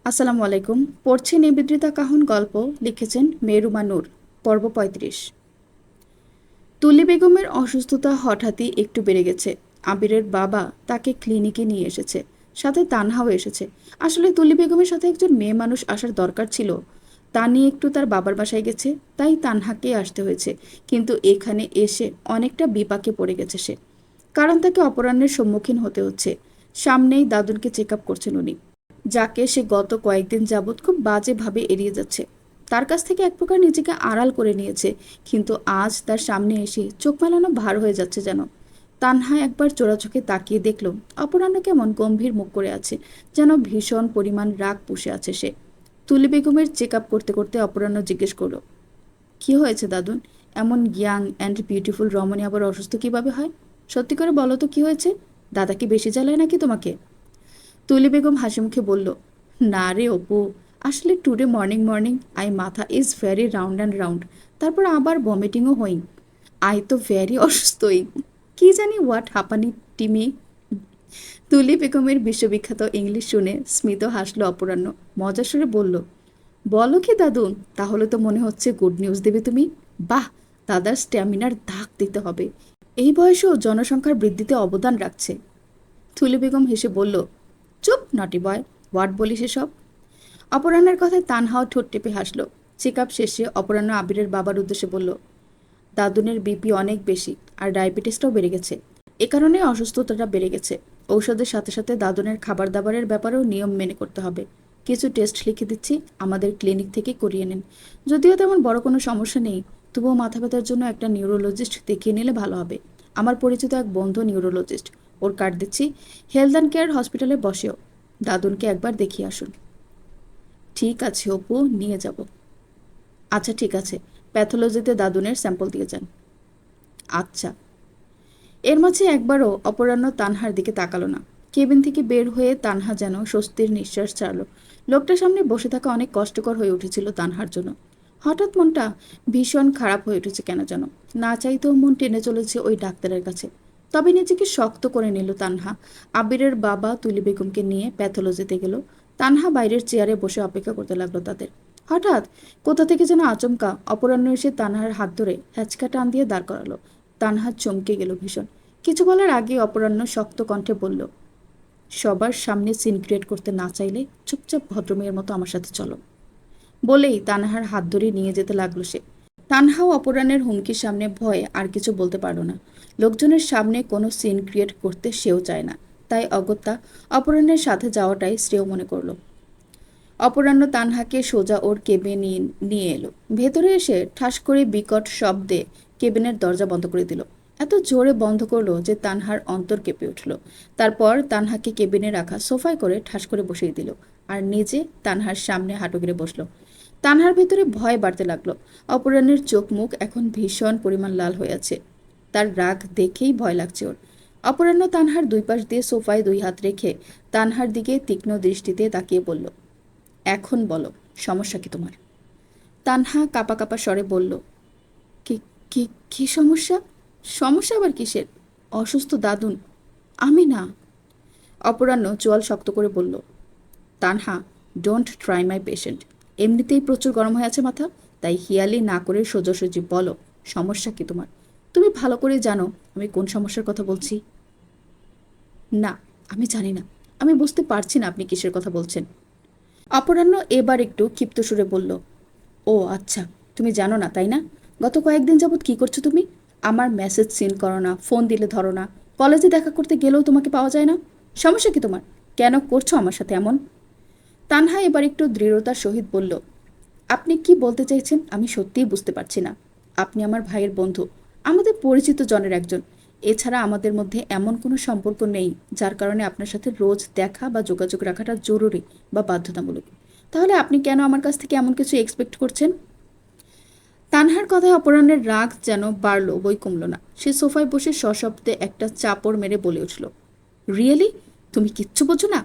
আসসালামু আলাইকুম। পড়ছি নিবেদিতা কাহন গল্প। লিখেছেন মেহরুমা নূর। পর্ব ৩৫। তুলি বেগমের অসুস্থতা হঠাৎই একটু বেড়ে গেছে। আবিরের বাবা তাকে ক্লিনিকে নিয়ে এসেছে, সাথে তানহাও এসেছে। আসলে তুলি বেগমের সাথে একজন মেয়ে মানুষ আসার দরকার ছিল, তা নিয়ে একটু তার বাবার বাসায় গেছে, তাই তানহাকে আসতে হয়েছে। কিন্তু এখানে এসে অনেকটা বিপাকে পড়ে গেছে সে, কারণ তাকে অপরাহ্নের সম্মুখীন হতে হচ্ছে। সামনেই দাদুনকে চেক আপ করছেন উনি, যাকে সে গত কয়েকদিন যাবৎ খুব বাজেভাবে এড়িয়ে যাচ্ছে। তার কাছ থেকে এক প্রকার নিজেকে আড়াল করে নিয়েছে, কিন্তু আজ তার সামনে এসে চোখ মেলানো ভার হয়ে যাচ্ছে যেন। তানহা একবার চোরাচোখে তাকিয়ে দেখল অপরাহ্ন কেমন গম্ভীর মুখ করে আছে, যেন ভীষণ পরিমাণ রাগ পুষে আছে সে। তুলি বেগমের চেক আপ করতে করতে অপরাহ্ন জিজ্ঞেস করল, কি হয়েছে দাদুন? এমন ইয়াং অ্যান্ড বিউটিফুল রমণী আবার অসুস্থ কিভাবে হয়? সত্যি করে বলো তো, কি হয়েছে? দাদা কি বেশি জ্বালায় নাকি তোমাকে? তুলি বেগম হাসি মুখে বলল, না রে অপু, আসলে টুডে মর্নিং মর্নিং আই মাথা is very round and round, তারপর আবার ভমিটিংও হইং। আই তো ভেরি অসুস্থই, কি জানি হোয়াট হাঁপানি টিমি। তুলি বেগমের বিশ্ববিখ্যাত ইংলিশ শুনে স্মিত হাসলো অপরাহ্ন। মজার সুরে বলল, বলো কি দাদুন, তাহলে তো মনে হচ্ছে গুড নিউজ দেবে তুমি। বাহ, দাদার স্ট্যামিনার ধাক দিতে হবে, এই বয়সেও জনসংখ্যার বৃদ্ধিতে অবদান রাখছে। তুলি বেগম হেসে বলল, চুপ নটি বয়, হোয়াট বলিস এসব? অপরাহ্নের কথায় তানহাও ঠোঁট টেপে হাসল। চেক আপ শেষে অপরাহ্ন আবিরের বাবার উদ্দেশ্যে বলল, দাদুনের বিপি অনেক বেশি, আর ডায়াবেটিসটাও বেড়ে গেছে। এ কারণে অসুস্থতাটা বেড়ে গেছে। ঔষধের সাথে সাথে দাদুনের খাবার দাবারের ব্যাপারেও নিয়ম মেনে করতে হবে। কিছু টেস্ট লিখে দিচ্ছি, আমাদের ক্লিনিক থেকে করিয়ে নিন। যদিও তেমন বড় কোনো সমস্যা নেই, তবুও মাথা ব্যথার জন্য একটা নিউরোলজিস্ট দেখিয়ে নিলে ভালো হবে। আমার পরিচিত এক বন্ধু নিউরোলজিস্ট, ওর কার্ড দিচ্ছি, হেলথ অ্যান্ড কেয়ার হসপিটালে বসেও দাদুনকে একবার দেখিয়ে আসুন। ঠিক আছে অপু, নিয়ে যাব। আচ্ছা ঠিক আছে, প্যাথোলজিতে দাদুনের স্যাম্পল দিয়ে যান। আচ্ছা। এর মাঝে একবারও অপরাহ্ন তানহার দিকে তাকালো না। কেবিন থেকে বের হয়ে তানহা যেন স্বস্তির নিঃশ্বাস ছাড়ল। লোকটার সামনে বসে থাকা অনেক কষ্টকর হয়ে উঠেছিল তানহার জন্য। হঠাৎ মনটা ভীষণ খারাপ হয়ে উঠেছে কেন যেন। না চাইতেও মন টেনে চলেছে ওই ডাক্তারের কাছে। তবে নিজেকে শক্ত করে নিল তানহা। আবিরের বাবা তুলি বেগমকে নিয়ে প্যাথোলজিতে গেল। তানহা বাইরের চেয়ারে বসে অপেক্ষা করতে লাগলো তাদের। হঠাৎ কোথা থেকে যেন আচমকা অপরাহ্ন এসে তানহার হাত ধরে হ্যাচকা টান দিয়ে দাঁড় করালো। তানহা চমকে গেল ভীষণ। কিছু বলার আগে অপরাহ্ন শক্ত কণ্ঠে বলল, সবার সামনে সিন ক্রিয়েট করতে না চাইলে চুপচাপ ভদ্রমেয়ের মতো আমার সাথে চলো। বলেই তানহার হাত ধরে নিয়ে যেতে লাগলো সে। তানহাও অপরাহ্নের হুমকির সামনে ভয়ে আর কিছু বলতে পারল না। লোকজনের সামনে কোনো সিন ক্রিয়েট করতে সেও চায় না, তাই অগত্যা অপরাহ্নের সাথে যাওয়াটাই শ্রেয় মনে করলো। অপরাহ্ন তানহাকে সোজা ওর কেবিনে নিয়ে এলো। ভেতরে এসে ঠাস করে বিকট শব্দে কেবিনের দরজা বন্ধ করে দিল। এত জোরে বন্ধ করলো যে তানহার অন্তর কেঁপে উঠল। তারপর তানহাকে কেবিনে রাখা সোফায় করে ঠাস করে বসিয়ে দিল, আর নিজে তানহার সামনে হাঁটু গেড়ে বসলো। তানহার ভেতরে ভয় বাড়তে লাগলো। অপরাহ্নের চোখ মুখ এখন ভীষণ পরিমাণ লাল হয়ে আছে। তার রাগ দেখেই ভয় লাগছে ওর। অপরাহ্ন তানহার দুই পাশ দিয়ে সোফায় দুই হাত রেখে তানহার দিকে তীক্ষ্ণ দৃষ্টিতে তাকিয়ে বলল, এখন বলো, সমস্যা কি তোমার? তানহা কাপা কাপা স্বরে বলল, কি কি কি সমস্যা? সমস্যা আবার কিসের? অসুস্থ দাদুন, আমি না। অপরাহ্ন চোয়াল শক্ত করে বলল, Tanha, don't try my patient. এমনিতেই প্রচুর গরম হয়ে আছে মাথা, তাই হিয়ালি না করে সোজাসুজি বলো, সমস্যা কি তোমার? তুমি ভালো করে জানো আমি কোন সমস্যার কথা বলছি। না, আমি জানি না, আমি বুঝতে পারছি না আপনি কিসের কথা বলছেন। অপরাহ্ন এবার একটু ক্ষিপ্ত সুরে বলল, ও আচ্ছা, তুমি জানো না তাই না? গত কয়েকদিন যাবৎ কি করছো তুমি? আমার মেসেজ সিন করো না, ফোন দিলে ধরো না, কলেজে দেখা করতে গেলেও তোমাকে পাওয়া যায় না। সমস্যা কি তোমার? কেন করছো আমার সাথে এমন? তানহা এবার একটু দৃঢ়তার সহিত বলল, আপনি কি বলতে চাইছেন আমি সত্যিই বুঝতে পারছি না। আপনি আমার ভাইয়ের বন্ধু, আমাদের পরিচিত জনের একজন। এছাড়া আমাদের মধ্যে এমন কোনো সম্পর্ক নেই যার কারণে আপনার সাথে রোজ দেখা বা যোগাযোগ রাখাটা জরুরি বা বাধ্যতামূলক। তাহলে আপনি কেন আমার কাছ থেকে এমন কিছু এক্সপেক্ট করছেন? তানহার কথায় অপরাহ্নের রাগ যেন বাড়ল, বই কমল না। সে সোফায় বসে সশব্দে একটা চাপড় মেরে বলে উঠল, রিয়েলি? তুমি কিচ্ছু বোঝো না?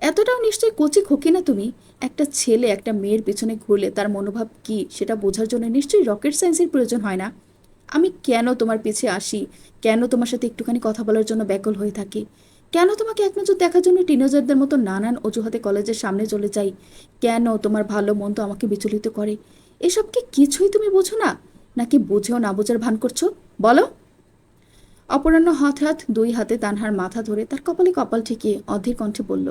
এতটাও নিশ্চয়ই কচি খোকি না তুমি? একটা ছেলে একটা মেয়ের পেছনে ঘুরলে তার মনোভাব কি সেটা বোঝার জন্য নিশ্চয়ই রকেট সায়েন্সের প্রয়োজন হয় না। আমি কেন তোমার পিছে আসি, কেন তোমার সাথে একটুখানি কথা বলার জন্য ব্যাকুল হয়ে থাকি, কেন তোমাকে এক নজর দেখার জন্য টিনেজারদের মতো নানান অজুহাতে কলেজের সামনে চলে যাই? কেন তোমার ভালো মন্দ আমাকে বিচলিত করে? এসব কি কিছুই তুমি বোঝো না, নাকি বুঝেও না বোঝার ভান করছো? বলো। অপরাহ্ন হঠাৎ দুই হাতে তানহার মাথা ধরে তার কপালে কপাল ঠেকিয়ে অধীর কণ্ঠে বলল,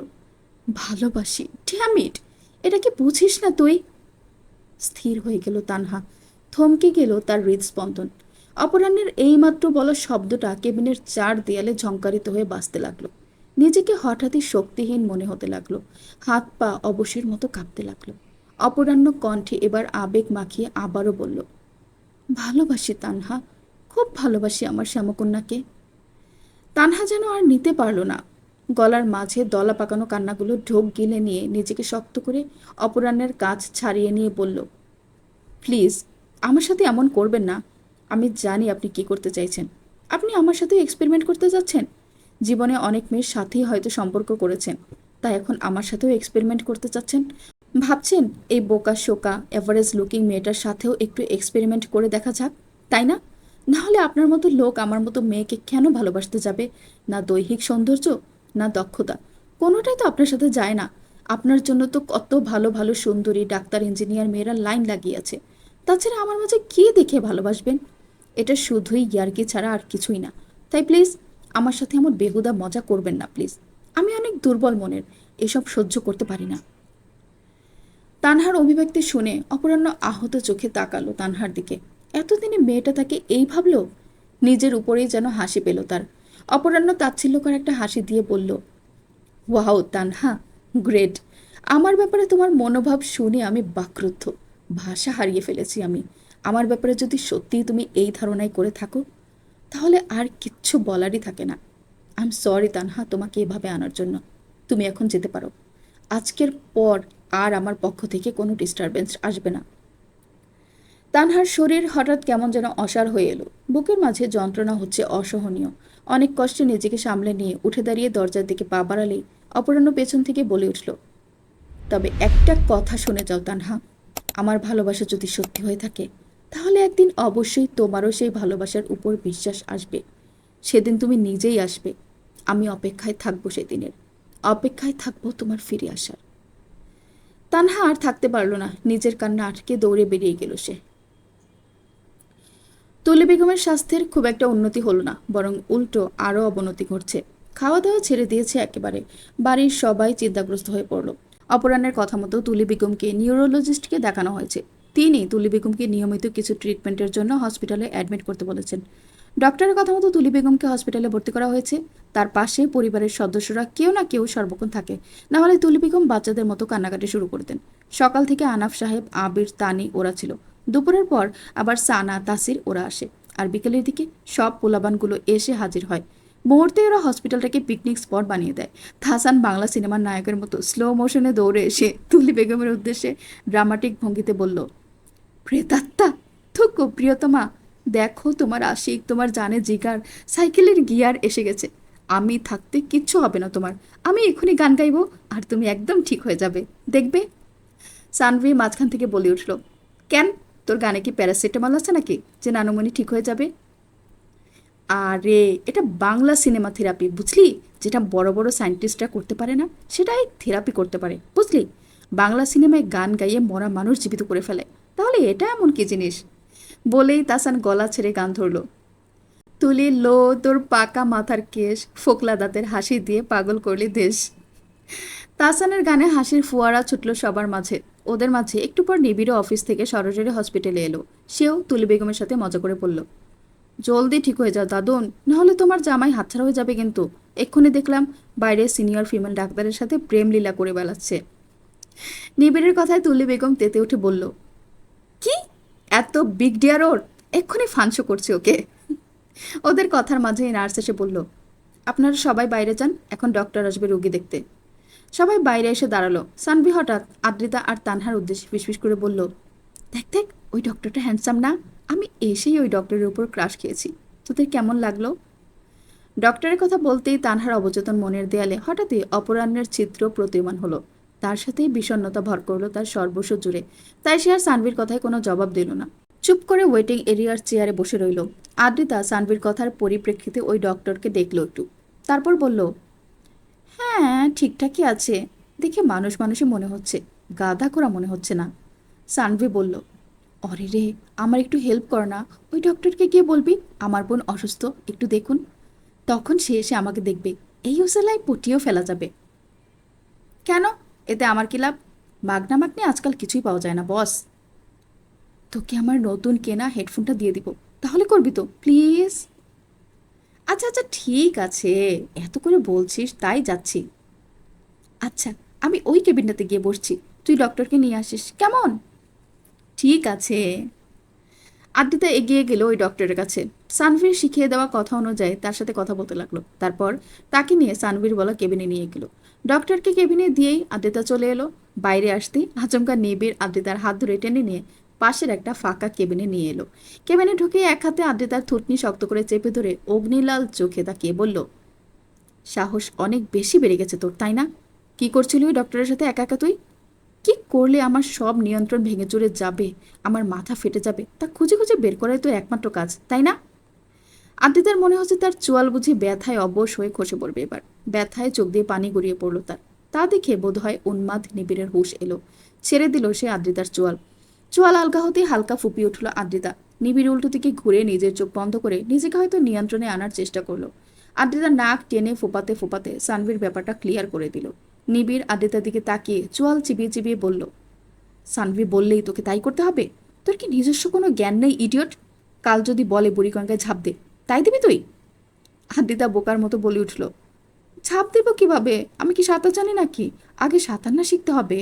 ভালোবাসি। ড্যাম ইট, এটা কি বুঝিস না তুই? স্থির হয়ে গেল তানহা, থমকে গেল তার হৃদস্পন্দন। অপরাহ্নের এইমাত্র বলা শব্দটা কেবিনের চার দেয়ালে ঝংকারিত হয়ে বাজতে লাগলো। নিজেকে হঠাৎই শক্তিহীন মনে হতে লাগলো, হাত পা অবশের মতো কাঁপতে লাগলো। অপরাহ্ন কণ্ঠে এবার আবেগ মাখিয়ে আবারও বলল, ভালোবাসি তানহা, খুব ভালোবাসি আমার শ্যামকন্যাকে। তানহা যেন আর নিতে পারল না। গলার মাঝে দলা পাকানো কান্নাগুলো ঢোক গিলে নিয়ে নিজেকে শক্ত করে অপরাহ্নের কাছ ছাড়িয়ে নিয়ে বলল, প্লিজ আমার সাথে এমন করবেন না। আমি জানি আপনি কি করতে চাইছেন। আপনি আমার সাথে এক্সপেরিমেন্ট করতে যাচ্ছেন। জীবনে অনেক মেয়ের সাথেই হয়তো সম্পর্ক করেছেন, তাই এখন আমার সাথেও এক্সপেরিমেন্ট করতে চাচ্ছেন। ভাবছেন এই বোকা শোকা এভারেজ লুকিং মেয়েটার সাথেও একটু এক্সপেরিমেন্ট করে দেখা যাক, তাই না? নাহলে আপনার মতো লোক আমার মতো মেয়েকে কেন ভালোবাসতে যাবে? না দৈহিক সৌন্দর্য, না দক্ষতা, কোনোটাই তো আপনার সাথে যায় না। আপনার জন্য তো কত ভালো ভালো সুন্দরী ডাক্তার ইঞ্জিনিয়ার মেয়েরা লাইন লাগিয়েছে। তাছাড়া আমার মাঝে কি দেখে ভালোবাসবেন? এটা শুধুই ইয়ার্কি ছাড়া আর কিছুই না। তাই প্লিজ আমার সাথে এমন বেহুদা মজা করবেন না প্লিজ। আমি অনেক দুর্বল মনের, এসব সহ্য করতে পারি না। তানহার অভিব্যক্তি শুনে অপরাহ্ন আহত চোখে তাকালো তানহার দিকে। এতদিনে মেয়েটা তাকে এই ভাবলো? নিজের উপরেই যেন হাসি পেল তার। অপরাহ্ন তাচ্ছিল্যকর একটা হাসি দিয়ে বলল, ওয়াও তানহা, গ্রেট। আমার ব্যাপারে তোমার মনোভাব শুনে আমি বাকরুদ্ধ, ভাষা হারিয়ে ফেলেছি আমি। আমার ব্যাপারে যদি সত্যিই তুমি এই ধারণায় করে থাকো, তাহলে আর কিচ্ছু বলারই থাকে না। আই এম সরি তানহা তোমাকে এভাবে আনার জন্য। তুমি এখন যেতে পারো। আজকের পর আর আমার পক্ষ থেকে কোনো ডিস্টারবেন্স আসবে না। তানহার শরীর হঠাৎ কেমন যেন অসাড় হয়ে এলো। বুকের মাঝে যন্ত্রণা হচ্ছে অসহনীয়। অনেক কষ্টে নিজেকে সামলে নিয়ে উঠে দাঁড়িয়ে দরজার দিকে পা বাড়ালেই অপরাহ্ন পেছন থেকে বলে উঠল, তবে একটা কথা শুনে যাও তানহা, আমার ভালোবাসা যদি সত্যি হয়ে থাকে, তাহলে একদিন অবশ্যই তোমারও সেই ভালোবাসার উপর বিশ্বাস আসবে। সেদিন তুমি নিজেই আসবে। আমি অপেক্ষায় থাকবো সেদিনের। অপেক্ষায় থাকবো তোমার ফিরে আসার। তানহা আর থাকতে পারল না, নিজের কান্না আটকে দৌড়ে বেরিয়ে গেল সে। তুলি বেগমের স্বাস্থ্যের খুব একটা উন্নতি হলো না, বরং উল্টো আরও অবনতি ঘটছে। খাওয়া দাওয়া ছেড়ে দিয়েছে একেবারে। বাড়ির সবাই চিন্তাগ্রস্ত হয়ে পড়ল। অপরাহ্নের কথা মতো তুলি বেগমকে নিউরোলজিস্টকে দেখানো হয়েছে। তিনি তুলি বেগমকে নিয়মিত কিছু ট্রিটমেন্টের জন্য হসপিটালে অ্যাডমিট করতে বলেছেন। ডক্টরের কথা মতো তুলি বেগমকে হসপিটালে ভর্তি করা হয়েছে। তার পাশে পরিবারের সদস্যরা কেউ না কেউ সর্বক্ষণ থাকে, না হলে তুলি বেগম বাচ্চাদের মতো কান্নাকাটি শুরু করতেন। সকাল থেকে আনাফ সাহেব, আবির, তানি ওরা ছিল। দুপুরের পর আবার সানা, তাসির ওরা আসে। আর বিকেলের দিকে সব পোলাবানগুলো এসে হাজির হয়। মুহূর্তে ওরা হসপিটালটাকে পিকনিক স্পট বানিয়ে দেয়। হাসান বাংলা সিনেমার নায়কের মতো স্লো মোশনে দৌড়ে এসে তুলি বেগমের উদ্দেশ্যে ড্রামাটিক ভঙ্গিতে বলল, প্রেতাত্মা, থুকু প্রিয়তমা, দেখো তোমার আশিক, তোমার জানে জিগার সাইকেলের গিয়ার এসে গেছে। আমি থাকতে কিচ্ছু হবে না তোমার। আমি এখনই গান গাইবো আর তুমি একদম ঠিক হয়ে যাবে, দেখবে। সানভি মাঝখান থেকে বলে উঠল, কেন, তোর গানে কি প্যারাসিটামল আছে নাকি যে নানুমণি ঠিক হয়ে যাবে? আরে এটা বাংলা সিনেমা থেরাপি, বুঝলি? যেটা বড় বড় সায়েন্টিস্টরা করতে পারে না, সেটাই থেরাপি করতে পারে, বুঝলি? বাংলা সিনেমায় গান গাইয়ে মরা মানুষ জীবিত করে ফেলে, তাহলে এটা এমন কি জিনিস? বলেই তাসান গলা ছেড়ে গান ধরল, তুলি লো তোর পাকা মাথার কেশ, ফোকলা দাঁতের হাসি দিয়ে পাগল করলি দেশ। তাসানের গানে হাসির ফোয়ারা ছুটল সবার মাঝে। ওদের মাঝে একটু পর নিবিড় অফিস থেকে সরাসরি হসপিটালে এলো। সেও তুলি বেগমের সাথে মজা করে বলল, জলদি ঠিক হয়ে যাও দাদুন, নাহলে তোমার জামাই হাতছাড়া হয়ে যাবে কিন্তু। এক্ষুনি দেখলাম বাইরে সিনিয়র ফিমেল ডাক্তারের সাথে প্রেম লীলা করে বেড়াচ্ছে। নিবিড়ের কথায় তুলি বেগম তেতে উঠে বলল, কি এত বিগ ডিয়ার ওর? এক্ষুনি ফাংশো করছে ওকে। ওদের কথার মাঝেই নার্স এসে বলল, আপনারা সবাই বাইরে যান, এখন ডক্টর আসবে রোগী দেখতে। সবাই বাইরে এসে দাঁড়ালো। সানভি হঠাৎ আদ্রিতা আর তানহার উদ্দেশ্যে ফিসফিস করে বলল, দেখ দেখ, ওই ডক্টরটা হ্যান্ডসাম না? আমি এসেই ওই ডক্টরের উপর ক্রাশ খেয়েছি। তোদের কেমন লাগলো? ডক্টরের কথা বলতেই তানহার অবচেতন মনের দেয়ালে হঠাৎই অপরাহ্নের চিত্র প্রতীয়মান হলো। তার সাথেই বিষণ্ণতা ভর করলো তার সর্বস্ব জুড়ে। তাই সে আর সানভির কথায় কোনো জবাব দিল না। চুপ করে ওয়েটিং এরিয়ার চেয়ারে বসে রইল। আদ্রিতা সানভির কথার পরিপ্রেক্ষিতে ওই ডক্টরকে দেখলো একটু, তারপর বলল, হ্যাঁ, ঠিকঠাকই আছে। দেখে মানুষ মানুষই মনে হচ্ছে, গাধা করা মনে হচ্ছে না। সানভি বলল, অরে রে, আমার একটু হেল্প কর না। ওই ডক্টরকে গিয়ে বলবি আমার বোন অসুস্থ, একটু দেখুন। তখন সে এসে আমাকে দেখবে, এই ওসেলায় পটিয়েও ফেলা যাবে। কেন? এতে আমার কি লাভ? মাগনা মাগনি আজকাল কিছুই পাওয়া যায় না বস। তোকে আমার নতুন কেনা হেডফোনটা দিয়ে দিব, তাহলে করবি তো প্লিজ? আচ্ছা আচ্ছা, ঠিক আছে, এত করে বলছিস তাই যাচ্ছি। আচ্ছা, আমি ওই কেবিনটাতে গিয়ে বসছি, তুই ডক্টরকে নিয়ে আসিস কেমন? ঠিক আছে। আদ্রিতা এগিয়ে গেল ওই ডক্টরের কাছে। সানভীর শিখিয়ে দেওয়া কথা অনুযায়ী তার সাথে কথা বলতে লাগলো। তারপর তাকে নিয়ে সানভীর বলা কেবিনে নিয়ে গেল। ডক্টরকে কেবিনে দিয়েই আদ্রিতা চলে এলো। বাইরে আসতেই আচমকা নিবিড় আদ্রিতার হাত ধরে টেনে নিয়ে পাশের একটা ফাঁকা কেবিনে নিয়ে এলো। কেবিনে ঢুকে এক হাতে আদ্রিতার থুতনি শক্ত করে চেপে ধরে অগ্নিলাল চোখে তাকিয়ে বলল, সাহস অনেক বেশি বেড়ে গেছে তোর, তাই না? কি করছিলি ওই ডক্টরের সাথে একা একা তুই? কি করলে আমার সব নিয়ন্ত্রণ ভেঙে চুরে যাবে, আমার মাথা ফেটে যাবে, তা খুঁজে খুঁজে বের করাই তো একমাত্র কাজ, তাই না? আদ্রিতার মনে হচ্ছে তার চোয়াল বুঝি ব্যথায় অবশ হয়ে খসে পড়বে এবার। ব্যথায় চোখ দিয়ে পানি গড়িয়ে পড়ল তার। তা দেখে বোধহয় উন্মাদ নিবিড়ের হুঁশ এলো। ছেড়ে দিল সে আদ্রিতার চোয়াল। চোয়াল আলগা হতেই হালকা ফুপিয়ে উঠল আদ্রিতা। নিবিড় উল্টো দিকে ঘুরে নিজের চোখ বন্ধ করে নিজেকে হয়তো নিয়ন্ত্রণে আনার চেষ্টা করলো। আদ্রিতা নাক টেনে ফোপাতে ফোপাতে সানভীর ব্যাপারটা ক্লিয়ার করে দিল। নিবিড় আদ্রিতার দিকে তাকিয়ে চোয়াল চিবিয়ে চিবিয়ে বলল, সানভি বললেই তোকে তাই করতে হবে? তোর কি নিজস্ব কোনো জ্ঞান নেই ইডিয়ট? কাল যদি বলে বুড়িগঙ্গায় ঝাঁপ দে, তাই দিবি তুই? আদ্রিতা বোকার মতো বলে উঠল, ঝাঁপ দেব কিভাবে? আমি কি সাঁতার জানি নাকি? আগে সাঁতার না শিখতে হবে।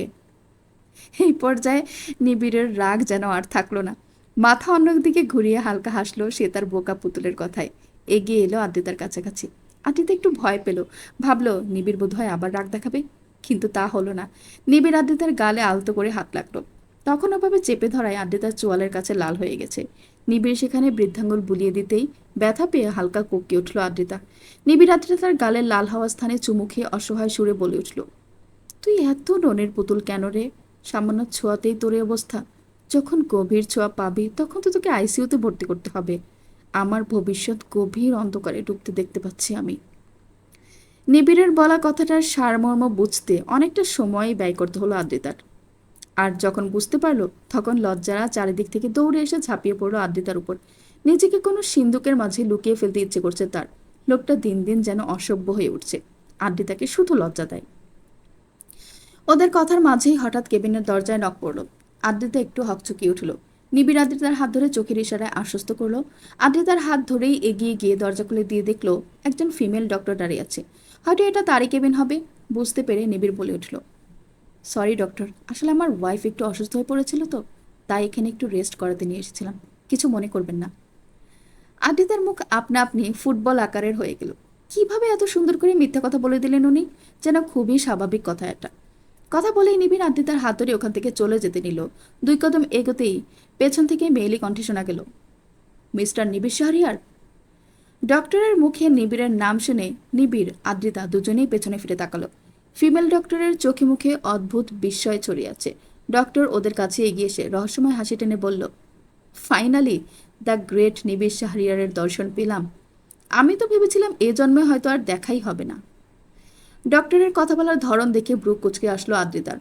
এই পর্যায়ে নিবিড়ের রাগ যেন আর থাকলো না। মাথা অন্যদিকে ঘুরিয়ে হালকা হাসলো সে তার বোকা পুতুলের কথায়। এগিয়ে এলো আদ্রিতার কাছাকাছি। আদ্রিতা একটু ভয় পেল, ভাবলো নিবিড় বোধহয় আবার রাগ দেখাবে। কিন্তু তা হলো না। নিবিড় আদ্রিতার গালে আলতো করে হাত লাগলো। তখন ওভাবে চেপে ধরায় আদ্রিতার চোয়ালের কাছে লাল হয়ে গেছে। নিবিড় সেখানে বৃদ্ধাঙ্গুল বুলিয়ে দিতেই ব্যথা পেয়ে হালকা কুঁককে উঠল আদ্রিতা। নিবিড় আদ্রিতার গালের লাল হওয়া স্থানে চুমু খেয়ে অসহায় সুরে বলে উঠল, তুই এত ননের পুতুল কেন রে? সামান্য ছোঁয়াতেই তোর এই অবস্থা। যখন গভীর ছোঁয়া পাবি তখন তো তোকে আইসিইউতে ভর্তি করতে হবে। আমার ভবিষ্যৎ গভীর অন্ধকারে ডুবতে দেখতে পাচ্ছি আমি। নিবিড়ের বলা কথাটার সারমর্ম বুঝতে অনেকটা সময় ব্যয় করতে হলো আদ্রিতার। আর যখন বুঝতে পারলো তখন লজ্জারা চারিদিক থেকে দৌড়ে এসে ঝাঁপিয়ে পড়লো আদ্রিতার উপর। নিজেকে কোনো সিন্দুকের মাঝে লুকিয়ে ফেলতে ইচ্ছে করছে তার। লোকটা দিন দিন যেন অসভ্য হয়ে উঠছে। আদ্রিতাকে শুধু লজ্জা দেয়। ওদের কথার মাঝেই হঠাৎ কেবিনের দরজায় নক পড়ল। আদ্রিতা একটু হকচকিয়ে উঠল। নিবিড় আদ্রিতার হাত ধরে চোখের ইশারায় আশ্বস্ত করলো। আদ্রিতার হাত ধরেই এগিয়ে গিয়ে দরজা খুলে দিয়ে দেখলো একজন ফিমেল ডক্টর দাঁড়িয়ে আছে। হয়তো এটা তারই কেবিন হবে। বুঝতে পেরে নিবিড় বলে উঠল, সরি ডক্টর, আসলে আমার ওয়াইফ একটু অসুস্থ হয়ে পড়েছিল তো, তাই এখানে একটু রেস্ট করাতে নিয়ে এসেছিলাম, কিছু মনে করবেন না। আদ্রিতার মুখ আপনা আপনি ফুটবল আকারের হয়ে গেল। কিভাবে এত সুন্দর করে মিথ্যা কথা বলে দিলেন উনি? যেন খুবই স্বাভাবিক কথা এটা। কথা বলেই নিবিড় আদ্রিতার হাত ধরে ওখান থেকে চলে যেতে নিল। 2 কদম এগোতেই পেছন থেকে মেয়েলি কণ্ঠে শোনা গেল, মিস্টার নিবিড় শাহরিয়ার। ডক্টরের মুখে নিবিড়ের নাম শুনে নিবিড় আদ্রিতা দুজনেই পেছনে ফিরে তাকালো। ফিমেল ডক্টরের চোখে মুখে অদ্ভুত বিস্ময় ছড়িয়ে আছে। ডক্টর ওদের কাছে এগিয়ে এসে রহস্যময় হাসি টেনে বলল, ফাইনালি দ্য গ্রেট নিবিড় শাহরিয়ারের দর্শন পেলাম। আমি তো ভেবেছিলাম এ জন্মে হয়তো আর দেখাই হবে না। ডক্টরের কথা বলার ধরন দেখে ব্রু কুচকে আসলো আদ্রিতার।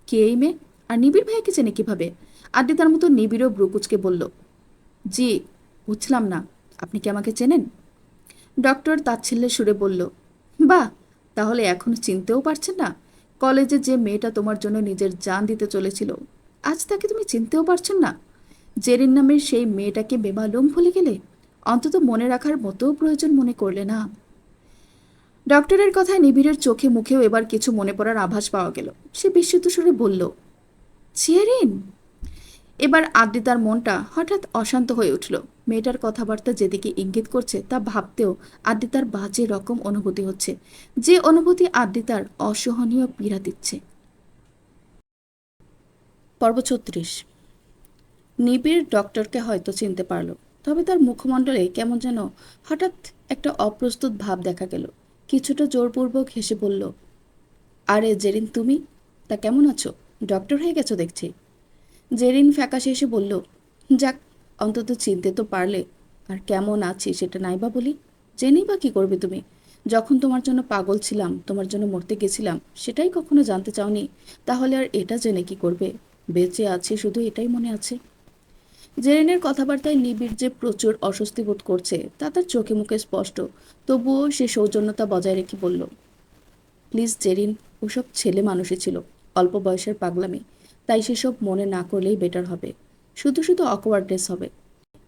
কে এই মেয়ে? আর নিবিড় ভাইয়াকে চেনে কিভাবে? আদ্রিতার মতো নিবিড়ও ব্রু কুচকে বলল, জি, বুঝলাম না, আপনি কি আমাকে চেনেন? ডক্টর তাচ্ছিল্যের সুরে বলল, বাহ, তাহলে এখনো চিনতেও পারছেন না? কলেজে যে মেয়েটা তোমার জন্য নিজের জান দিতে চলেছিল, আজ তাকে তুমি চিনতেও পারছেন না? জেরিন নামের সেই মেয়েটাকে বেমালুম ভুলে গেলে? অন্তত মনে রাখার মতো প্রয়োজন মনে করলে না? ডক্টরের কথায় নিবিড়ের চোখে মুখেও এবার কিছু মনে পড়ার আভাস পাওয়া গেল। সে বিস্মিত সুরে বলল, জেরিন। এবার আদ্রিতার মনটা হঠাৎ অশান্ত হয়ে উঠল। মেয়েটার কথাবার্তা যেদিকে ইঙ্গিত করছে তা ভাবতেও আদ্রিতার বাজে রকম অনুভূতি হচ্ছে, যে অনুভূতি আদ্রিতার অসহনীয় পীড়া দিচ্ছে। পর্ব 36। নিবিড় ডক্টরকে হয়তো চিনতে পারল, তবে তার মুখমণ্ডলে কেমন যেন হঠাৎ একটা অপ্রস্তুত ভাব দেখা গেল। কিছুটা জোরপূর্বক হেসে বলল, আরে জেরিন, তুমি? তা কেমন আছো? ডক্টর হয়ে গেছো দেখছি। জেরিন ফ্যাকাশে এসে বলল, যাক, অন্তত চিনতে তো পারলে। আর কেমন আছি সেটা নাইবা বলি, জেনেই বা কী করবে তুমি? যখন তোমার জন্য পাগল ছিলাম, তোমার জন্য মরতে গেছিলাম, সেটাই কখনো জানতে চাওনি? তাহলে আর এটা জেনে কি করবে? বেঁচে আছি শুধু এটাই মনে আছে। জেরিনের কথাবার্তায় নিবিড় যে প্রচুর অস্বস্তি বোধ করছে তা তার চোখে মুখে স্পষ্ট। তবুও সে সৌজন্যতা বজায় রেখে বলল, প্লিজ জেরিন, ওসব ছেলে মানুষই ছিল, অল্প বয়সের পাগলামি, তাই সেসব মনে না করলেই বেটার হবে। শুধু শুধু অকওয়ার্ডনেস হবে।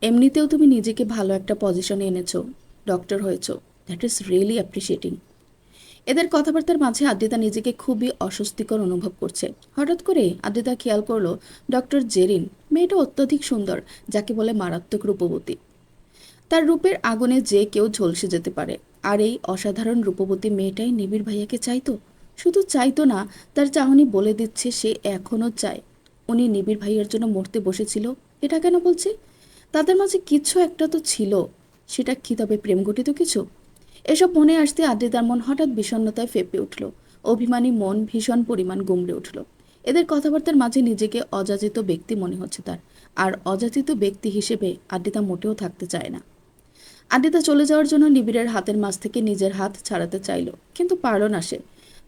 এমনিতেও তুমি নিজেকে ভালো একটা পজিশনে এনেছো, ডক্টর হয়েছো, দ্যাট ইজ রিয়েলি অ্যাপ্রিসিয়েটিং। এদের কথাবার্তার মাঝে আদ্রিতা নিজেকে খুবই অস্বস্তিকর অনুভব করছে। হঠাৎ করে আদ্রিতা খেয়াল করলো ডক্টর জেরিন, মেয়েটা অত্যধিক সুন্দর, যাকে বলে মারাত্মক রূপবতী। তার রূপের আগুনে যে কেউ ঝলসে যেতে পারে। আর এই অসাধারণ রূপবতী মেয়েটাই নিবিড় ভাইয়াকে চাইতো। শুধু চাইতো না, তার চাহনি বলে দিচ্ছে সে এখনও চায়। উনি নিবিড় ভাইয়ার জন্য মরতে বসেছিল। এটা কেন বলছে? তাদের মাঝে কিছু একটা তো ছিল। সেটা কি তবে প্রেম ঘটিত কিছু? এসব মনে আসতে আদ্রিতার মন হঠাৎ বিষণ্ণতায় ফেঁপে উঠল। অভিমানী মন ভীষণ পরিমাণ গুমড়ে উঠল। এদের কথাবার্তার মাঝে নিজেকে অযাচিত ব্যক্তি মনে হচ্ছে তার। আর অযাচিত ব্যক্তি হিসেবে আদ্রিতা মোটেও থাকতে চায় না। আদ্রিতা চলে যাওয়ার জন্য নিবিড়ের হাতের মাঝ থেকে নিজের হাত ছাড়াতে চাইল, কিন্তু পারল না সে।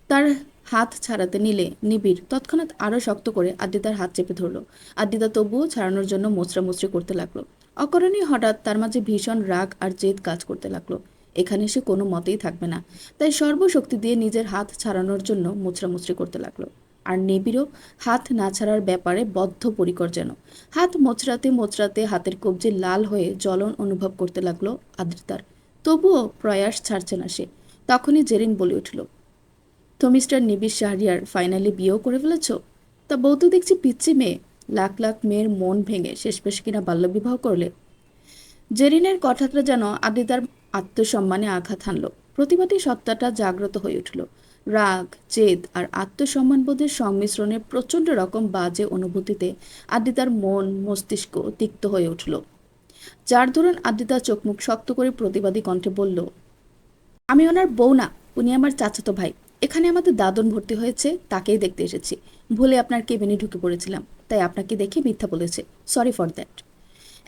তার হাত ছাড়াতে নিলে নিবিড় তৎক্ষণাৎ আরও শক্ত করে আদ্রিতার হাত চেপে ধরল। আদ্রিতা তবুও ছাড়ানোর জন্য মোচড়ামুচড়ি করতে লাগলো। অকারণেই হঠাৎ তার মাঝে ভীষণ রাগ আর জেদ কাজ করতে লাগলো। এখানে সে কোনো মতেই থাকবে না, তাই সর্বশক্তি দিয়ে নিজের হাত ছাড়ানোর জন্য মোচড়ামুচড়ি করতে লাগলো। আর নিবিড়ও হাত না ছাড়ার ব্যাপারে বদ্ধপরিকর যেন। হাত মোচড়াতে মোচড়াতে হাতের কবজি লাল হয়ে জ্বলন অনুভব করতে লাগলো আদ্রিতার। তবুও প্রয়াস ছাড়ছে না সে। তখনই জেরিন বলে উঠল, তো মিস্টার নিবিড় শাহরিয়ার ফাইনালি বিয়েও করে ফেলেছ? তা বউ তো দেখছি পিচ্ছি মেয়ে। লাখ লাখ মেয়ের মন ভেঙে শেষমেশ কিনা বাল্যবিবাহ করলে। জেরিনের কথাটা যেন আদ্রিতার আত্মসম্মানে আঘাত হানল। প্রতিবাদী সত্তাটা জাগ্রত হয়ে উঠল। রাগ, জেদ আর আত্মসম্মানবোধের সংমিশ্রণে প্রচণ্ড রকম বাজে অনুভূতিতে আদ্রিতার মন মস্তিষ্ক তিক্ত হয়ে উঠল। যার দরুন আদ্রিতা চোখ মুখ শক্ত করে প্রতিবাদী কণ্ঠে বলল, আমি ওনার বউ না, উনি আমার চাচাতো ভাই। এখানে আমাদের দাদন ভর্তি হয়েছে, তাকেই দেখতে এসেছি। ভুলে আপনার কেবিনে ঢুকে পড়েছিলাম, তাই আপনাকে দেখে মিথ্যা বলেছে। Sorry for that.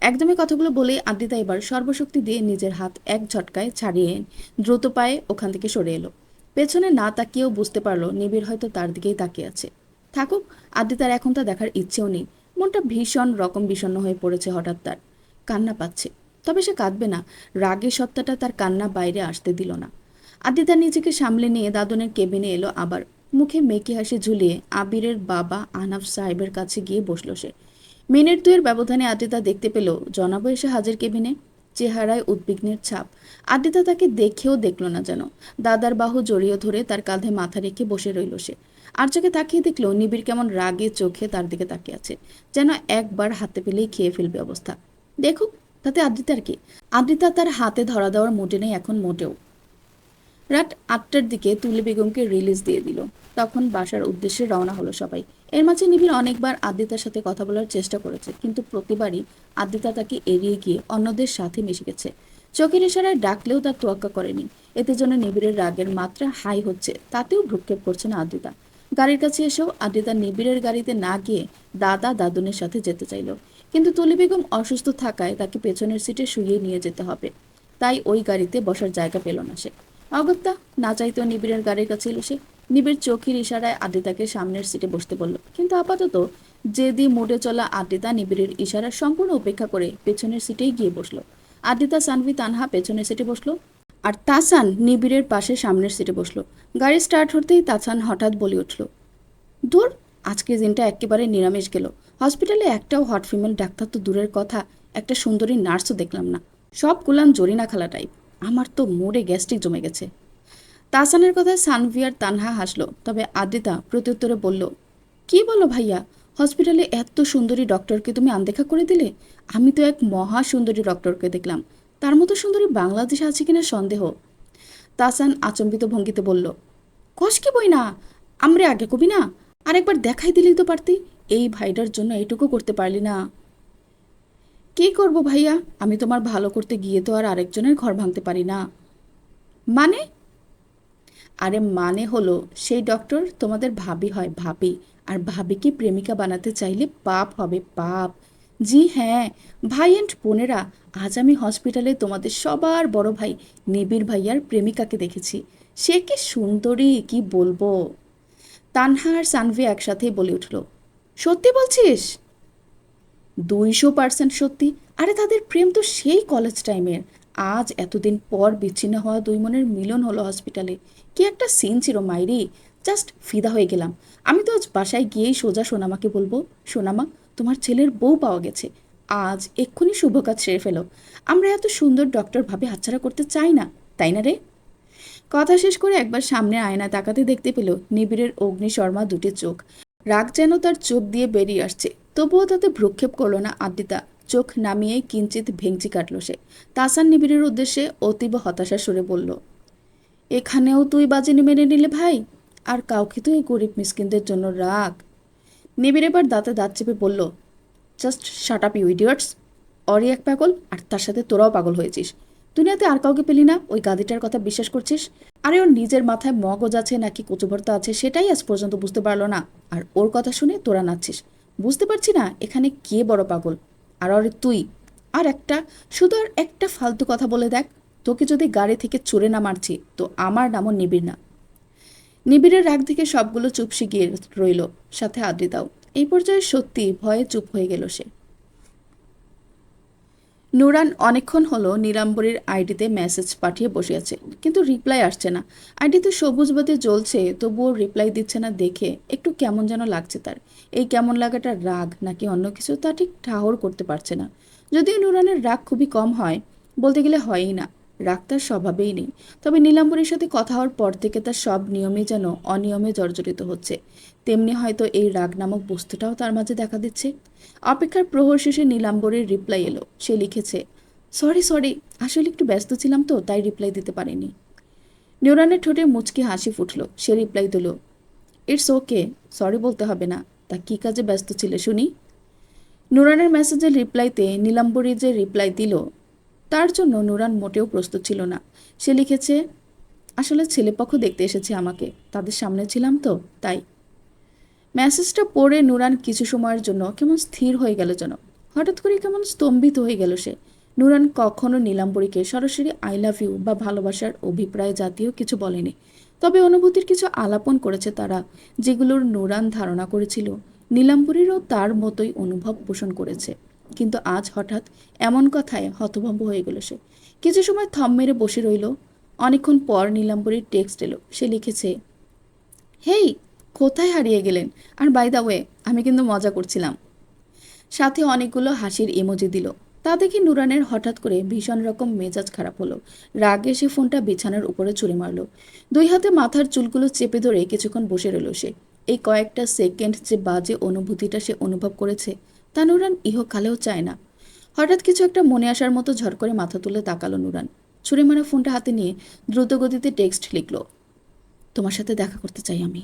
একদমই কথাগুলো বলেই আদ্রিতা এবার সর্বশক্তি দিয়ে নিজের হাত এক ঝটকায় ছাড়িয়ে দ্রুত পায়ে ওখান থেকে সরে এলো। পেছনে না তাকিয়েও বুঝতে পারলো নিবিড় হয়তো তার দিকেই তাকিয়ে আছে। থাকুক, আদ্রিতার এখন তা দেখার ইচ্ছেও নেই। মনটা ভীষণ রকম বিষণ্ণ হয়ে পড়েছে হঠাৎ তার। কান্না পাচ্ছে, তবে সে কাঁদবে না। রাগের সত্তাটা তার কান্না বাইরে আসতে দিল না। আদ্রিতা নিজেকে সামলে নিয়ে দাদনের কেবিনে এলো আবার। মুখে মেকি হাসি ঝুলিয়ে আবিরের বাবা আহনাফ সাহেবের কাছে গিয়ে বসলো সে। মিনিট দুয়ের ব্যবধানে আদ্রিতা দেখতে পেল জনাব এসে হাজির কেবিনে। চেহারায় উদ্বিগ্নের ছাপ। আদ্রিতা তাকে দেখেও দেখল না যেন। দাদার বাহু জড়িয়ে ধরে তার কাঁধে মাথা রেখে বসে রইল সে। আর চোখে তাকিয়ে দেখল নিবিড় কেমন রাগে চোখে তার দিকে তাকিয়ে আছে, যেন একবার হাতে পেলেই খেয়ে ফেলবে অবস্থা। দেখুক, তাতে আদ্রিতার কি? আদ্রিতা তার হাতে ধরা দেওয়ার মোটে নেই এখন, মোটেও। রাত ৮টার দিকে তুলি বেগমকে রিলিজ দিয়ে দিল। তখন বাসার উদ্দেশ্যে রওনা হলো সবাই। এর মাঝে নিবিড় অনেকবার আদ্রিতার সাথে কথা বলার চেষ্টা করেছে, কিন্তু প্রতিবারই আদ্রিতা তাকে এড়িয়ে গিয়ে অন্যদের সাথে মিশে গেছে। চোখের ইশারায় ডাকলেও তার তোয়াক্কা করেনি। এতে জন্য নিবিড়ের রাগের মাত্রা হাই হচ্ছে, তাতেও ভ্রুক্ষেপ করছে না আদ্রিতা। গাড়ির কাছে এসেও আদ্রিতা নিবিড়ের গাড়িতে না গিয়ে দাদা দাদুনের সাথে যেতে চাইল, কিন্তু তুলি বেগম অসুস্থ থাকায় তাকে পেছনের সিটে শুইয়ে নিয়ে যেতে হবে। তাই ওই গাড়িতে বসার জায়গা পেল না সে। অগত্যা না চাইতেও নিবিড়ের গাড়ির কাছে এলো সে। নিবিড় চোখের ইশারায় আদ্রিতাকে সামনের সিটে বসতে বলল, কিন্তু আপাতত জেদি মুডে চলা আদ্রিতা নিবিড়ের ইশারা সম্পূর্ণ উপেক্ষা করে পেছনের সিটেই গিয়ে বসলো। আদ্রিতা, সানভি, তানহা পেছনের সিটে বসলো, আর তাসান নিবিড়ের পাশে সামনের সিটে বসলো। গাড়ি স্টার্ট হতেই তাসান হঠাৎ বলে উঠল, ধুর, আজকের দিনটা একেবারে নিরামিষ গেল। হসপিটালে একটাও হট ফিমেল ডাক্তার তো দূরের কথা, একটা সুন্দরী নার্সও দেখলাম না। সব গুলান জরিনা খালা টাইপ। আমার তো মোড়ে গ্যাস্ট্রিক জমে গেছে। তাসানের কথায় সানভি আর তানহা হাসলো, তবে আদ্রিতা প্রত্যুত্তরে বলল, কি বলো ভাইয়া, হসপিটালে এত সুন্দরী ডক্টরকে তুমি আনদেখা করে দিলে? আমি তো এক মহা সুন্দরী ডক্টরকে দেখলাম, তার মতো সুন্দরী বাংলাদেশে আছে কিনা সন্দেহ। তাসান আচম্বিত ভঙ্গিতে বলল, কষ কি বই না, আমরে আগে কবি না, আরেকবার দেখাই দিলেই তো পারতি। এই ভাইটার জন্য এইটুকু করতে পারলি না? কি করব ভাইয়া, আমি তোমার ভালো করতে গিয়ে তো আর আরেকজনের ঘর ভাঙতে পারি না। মানে? আরে মানে হলো, সেই ডক্টর তোমাদের ভাবি হয়, ভাবি। আর ভাবিকে প্রেমিকা বানাতে চাইলে পাপ হবে, পাপ। জি হ্যাঁ, ভাই অ্যান্ড বোনেরা, আজ আমি হসপিটালে তোমাদের সবার বড় ভাই নিবিড় ভাইয়ার প্রেমিকাকে দেখেছি। সে কি সুন্দরী কি বলবো। তানহা আর সানভি একসাথেই বলে উঠল, সত্যি বলছিস? 200% সত্যি। আরে তাদের প্রেম তো সেই কলেজ টাইমের। আজ এতদিন পর বিচ্ছিন্ন হওয়া দুই মনের মিলন হলো হসপিটালে। কি একটা সিন ছিল মাইরি, জাস্ট ফিদা হয়ে গেলাম। আমি তো আজ বাসায় গিয়েই সোজা সোনামাকে বলবো, সোনামা তোমার ছেলের বউ পাওয়া গেছে, আজ এক্ষুনি শুভ কাজ সেরে ফেলো। আমরা এত সুন্দর ডক্টর ভাবে হাতছাড়া করতে চাই না, তাই না রে? কথা শেষ করে একবার সামনে আয়নায় তাকাতে দেখতে পেল নিবিড়ের অগ্নিশর্মা দুটি চোখ। রাগ যেন তার চোখ দিয়ে বেরিয়ে আসছে, তবুও তাতে ভ্রুক্ষেপ করল না আদ্রিতা। চোখ নামিয়ে কিঞ্চিত ভেঙচি কাটল সে। তাসান নিবিড়ের উদ্দেশ্যে অতীব হতাশার সুরে বলল, এখানেও তুই বাজে মেনে নিলে ভাই? আর কাউকে তুই গরিব মিসকিনদের জন্য রাখ। নিবিড় এবার দাঁতে দাঁত চেপে বলল, just shut up you idiots. অরি এক পাগল, আর তার সাথে তোরাও পাগল হয়েছিস। দুনিয়াতে আর কাউকে পেলি না, ওই গাদিটার কথা বিশ্বাস করছিস? আরে ওর নিজের মাথায় মগজ আছে নাকি কচুভর্তা আছে সেটাই আজ পর্যন্ত বুঝতে পারলো না, আর ওর কথা শুনে তোরা নাচছিস। বুঝতে পারছি না এখানে কে বড় পাগল। আর অরে তুই আর একটা, শুধু আর একটা ফালতু কথা বলে দেখ, তোকে যদি গাড়ি থেকে ছুঁড়ে না মারছি তো আমার নামও নিবিড় না। নিবিড়ের রাগ থেকে সবগুলো চুপসে গিয়ে রইল, সাথে আদ্রিতাও। এই পর্যায়ে সত্যি ভয়ে চুপ হয়ে গেল সে। নুরান অনেকক্ষণ হলো নীলাম্বরীর আইডিতে মেসেজ পাঠিয়ে বসে আছে, কিন্তু রিপ্লাই আসছে না। আইডিতে সবুজ বাতি জ্বলছে, তবুও রিপ্লাই দিচ্ছে না দেখে একটু কেমন যেন লাগছে তার। এই কেমন লাগাটা রাগ নাকি অন্য কিছু তা ঠিক ঠাহর করতে পারছে না। যদিও নুরানের রাগ খুবই কম হয়, বলতে গেলে হয়ই না, রাগ তার স্বভাবেই নেই। তবে নীলাম্বরীর সাথে কথা হওয়ার পর থেকে তার সব নিয়মই যেন অনিয়মে জর্জরিত হচ্ছে। তেমনি হয়তো এই রাগ নামক বস্তুটাও তার মাঝে দেখা দিচ্ছে। অপেক্ষার প্রহর শেষে নীলাম্বরীর রিপ্লাই এলো। সে লিখেছে, সরি সরি, আসলে একটু ব্যস্ত ছিলাম তো তাই রিপ্লাই দিতে পারিনি। নুরানের ঠোঁটে মুচকি হাসি ফুটল। সে রিপ্লাই দিল, ইটস ওকে, সরি বলতে হবে না। তা কী কাজে ব্যস্ত ছিলে শুনি? নুরানের মেসেজের রিপ্লাইতে নীলাম্বরী যে রিপ্লাই দিল তার জন্য নুরান মোটেও প্রস্তুত ছিল না। সে লিখেছে, আসলে ছেলেপক্ষ দেখতে এসেছে আমাকে, তাদের সামনে ছিলাম তো তাই। মেসেজটা পড়ে নুরান কিছু সময়ের জন্য কেমন স্থির হয়ে গেল যেন। হঠাৎ করে কেমন স্তম্ভিত হয়ে গেল সে। নুরান কখনো নীলাম্বরীকে সরাসরি আই লাভ ইউ বা ভালোবাসার অভিপ্রায় জাতীয় কিছু বলেনি, তবে অনুভূতির কিছু আলাপন করেছে তারা, যেগুলোর নুরান ধারণা করেছিল নীলাম্বরীরও তার মতোই অনুভব পোষণ করেছে। কিন্তু আজ হঠাৎ এমন কথায় হতভম্ব হয়ে গেল সে। কিছু সময় থম মেরে বসে রইল। অনেকক্ষণ পর নীলাম্বরীর টেক্সট এলো। সে লিখেছে, হেই, কোথায় হারিয়ে গেলেন? আর বাই দ্য ওয়ে, আমি কিন্তু মজা করছিলাম। সাথে অনেকগুলো হাসির ইমোজি দিল। তা দেখে নুরানের হঠাৎ করে ভীষণ রকম মেজাজ খারাপ হলো। রাগে সে ফোনটা বিছানার উপরে ছুঁড়ে মারল। দুই হাতে মাথার চুলগুলো চেপে ধরে কিছুক্ষণ বসে রইল সে। এই কয়েকটা সেকেন্ড যে বাজে অনুভূতিটা সে অনুভব করেছে তা নুরান ইহকালেও চায় না। হঠাৎ কিছু একটা মনে আসার মতো ঝড় করে মাথা তুলে তাকালো নুরান। ছুঁড়ে মারা ফোনটা হাতে নিয়ে দ্রুতগতিতে টেক্সট লিখল, তোমার সাথে দেখা করতে চাই আমি।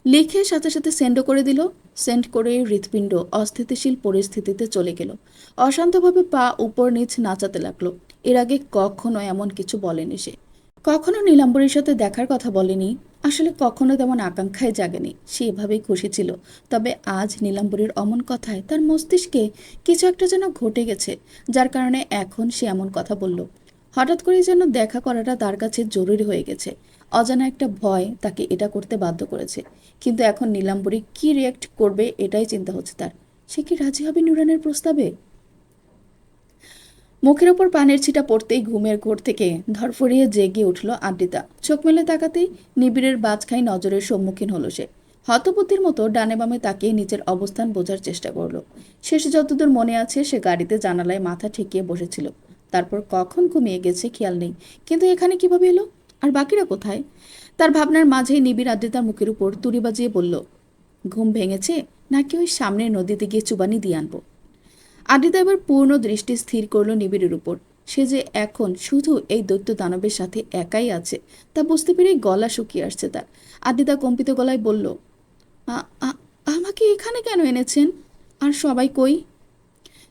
লিখে সাথে সাথে সেন্ডও করে দিল। সেন্ড করে হৃৎপিণ্ড অস্থিতিশীল পরিস্থিতিতে চলে গেল। অশান্তভাবে পা উপর নিচ নাচাতে লাগলো। এর আগে কখনো এমন কিছু বলেনি সে। কখনো নীলাম্বরীর সাথে দেখার কথা বলেনি। আসলে কখনো তেমন আকাঙ্ক্ষায় জাগেনি, সে এভাবেই খুশি ছিল। তবে আজ নীলাম্বরীর অমন কথায় তার মস্তিষ্কে কিছু একটা যেন ঘটে গেছে, যার কারণে এখন সে এমন কথা বলল। হঠাৎ করে যেন দেখা করাটা তার কাছে জরুরি হয়ে গেছে। অজানা একটা ভয় তাকে এটা করতে বাধ্য করেছে। কিন্তু এখন নীলাম্বরী কি রিয়াক্ট করবে এটাই চিন্তা হচ্ছে তার। সে কি রাজি হবে নুরানের প্রস্তাবে? মুখের ওপর পানির ছিটা পড়তেই ঘুমের ঘোর থেকে ধরফরিয়ে জেগে উঠল আদ্রিতা। চোখ মেলে তাকাতেই নিবিড়ের বাজখাই নজরের সম্মুখীন হলো সে। হতবুদ্ধির মতো ডানে বামে তাকিয়ে নিজের অবস্থান বোঝার চেষ্টা করলো। শেষে যতদূর মনে আছে সে গাড়িতে জানালায় মাথা ঠেকিয়ে বসেছিল। তারপর কখন ঘুমিয়ে গেছে খেয়াল নেই, কিন্তু এখানে কিভাবে এলো? আর বাকিরা কোথায়? তার ভাবনার মাঝেই নিবিড় আদ্রিতার মুখের উপর তুড়ি বাজিয়ে বলল, ঘুম ভেঙেছে নাকি ওই সামনের নদীতে গিয়ে চুবানি দিয়ে আনবো? আদ্রিতা এবার পূর্ণ দৃষ্টি স্থির করল নিবিড়ের উপর। সে যে এখন শুধু এই দৈত্য দানবের সাথে একাই আছে তা বুঝতে পেরেই গলা শুকিয়ে আসছে তার। আদ্রিতা কম্পিত গলায় বলল, আমাকে এখানে কেন এনেছেন? আর সবাই কই?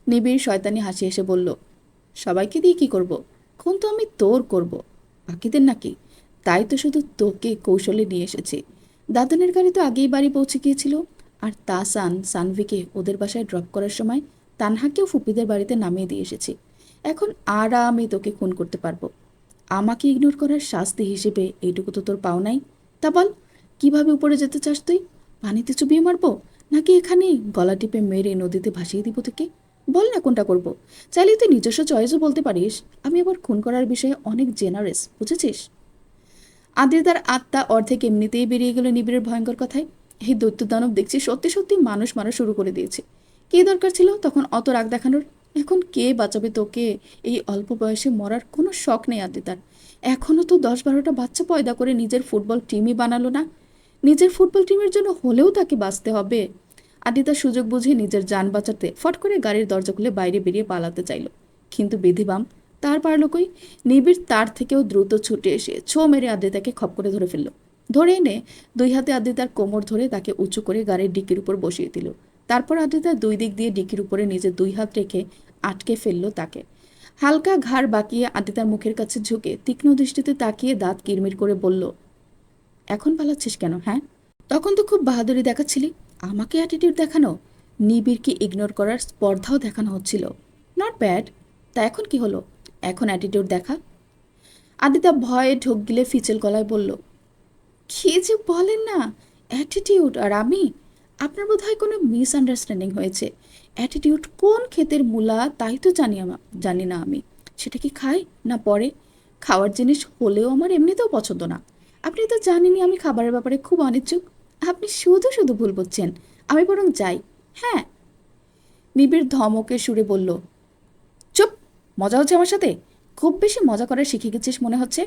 নিবিড় শয়তানি হাসি হেসে বলল, সবাইকে দিয়ে কি করব? খুন তো আমি তোর করব, বাকিদের নাকি? তাই তো শুধু তোকে কৌশলে নিয়ে এসেছি। দাদনের গাড়ি তো আগেই বাড়ি পৌঁছে গিয়েছিল। আর সানভিকে ওদের বাসায় ড্রপ করার সময় তানহাকেও ফুপিদের বাড়িতে নামিয়ে দিয়ে এসেছি। এখন আরামে তোকে খুন করতে পারবো। আমাকে ইগনোর করার শাস্তি হিসেবে এইটুকু তো তোর পাও নাই। তা বল, কিভাবে উপরে যেতে চাস তুই? পানিতে চুবিয়ে মারবো, নাকি এখানেই গলা টিপে মেরে নদীতে ভাসিয়ে দিব তোকে? বল না কোনটা করব। চাইলে তুই নিজস্ব চয়েসও বলতে পারিস। আমি আবার খুন করার বিষয়ে অনেক জেনারেস, বুঝেছিস? আদ্রিতার আত্মা অর্ধেক এমনিতেই বেরিয়ে গেল নিবিড়ের ভয়ঙ্কর কথায়। এই দৈত্য দানব দেখছি সত্যি সত্যি মানুষ মারা শুরু করে দিয়েছে। কী দরকার ছিল তখন অত রাগ দেখানোর? এখন কে বাঁচাবে তোকে? এই অল্প বয়সে মরার কোনো শখ নেই আদ্রিতার। এখনও তো 10-12টা বাচ্চা পয়দা করে নিজের ফুটবল টিমই বানালো না। নিজের ফুটবল টিমের জন্য হলেও তাকে বাঁচতে হবে। আদ্রিতা সুযোগ বুঝে নিজের যান বাঁচাতে ফট করে গাড়ির দরজা খুলে বাইরে বেরিয়ে পালাতে চাইল, কিন্তু বিধিবাম তার পারল কই। নিবিড় তার থেকেও দ্রুত ছুটে এসে ছো মেরে আদ্রিতাকে খপ করে ধরে ফেলল। ধরে এনে দুই হাতে আদ্রিতার কোমর ধরে তাকে উঁচু করে গাড়ির ডিকির উপর বসিয়ে দিল। তারপর আদ্রিতা দুই দিক দিয়ে ডিকির উপরে নিজের দুই হাত রেখে আটকে ফেলল তাকে। হালকা ঘাড় বাঁকিয়ে আদ্রিতার মুখের কাছে ঝুঁকে তীক্ষ্ণ দৃষ্টিতে তাকিয়ে দাঁত কিরমির করে বলল, এখন পালাচ্ছিস কেন? হ্যাঁ, তখন তো খুব বাহাদুরি দেখাচ্ছিলি। আমাকে অ্যাটিটিউড দেখানো, নিবিড়কে ইগনোর করার স্পর্ধাও দেখানো হচ্ছিল। Not bad. তা এখন কি হলো? এখন অ্যাটিটিউড দেখা। আদিতা ভয়ে ঢোক গিলে ফিচেল গলায় বলল, কি যে বলেন না, অ্যাটিটিউড আর আমি? আপনার বোধহয় কোনো মিসআন্ডারস্ট্যান্ডিং হয়েছে। অ্যাটিটিউড কোন ক্ষেতের মূলা তাই তো জানি না আমি। সেটা কি খাই না পরে? খাওয়ার জিনিস হলেও আমার এমনিতেও পছন্দ না। আপনি তো জানেনই আমি খাবারের ব্যাপারে খুব অনিচ্ছুক। আপনি শুধু শুধু ভুল বুঝছেন। আমি বরং যাই। হ্যাঁ। নিবিড় ধমকে সুরে বলল, চুপ। মজা হচ্ছে আমার সাথে? খুব বেশি মজা করা শিখে গেছিস মনে হচ্ছে।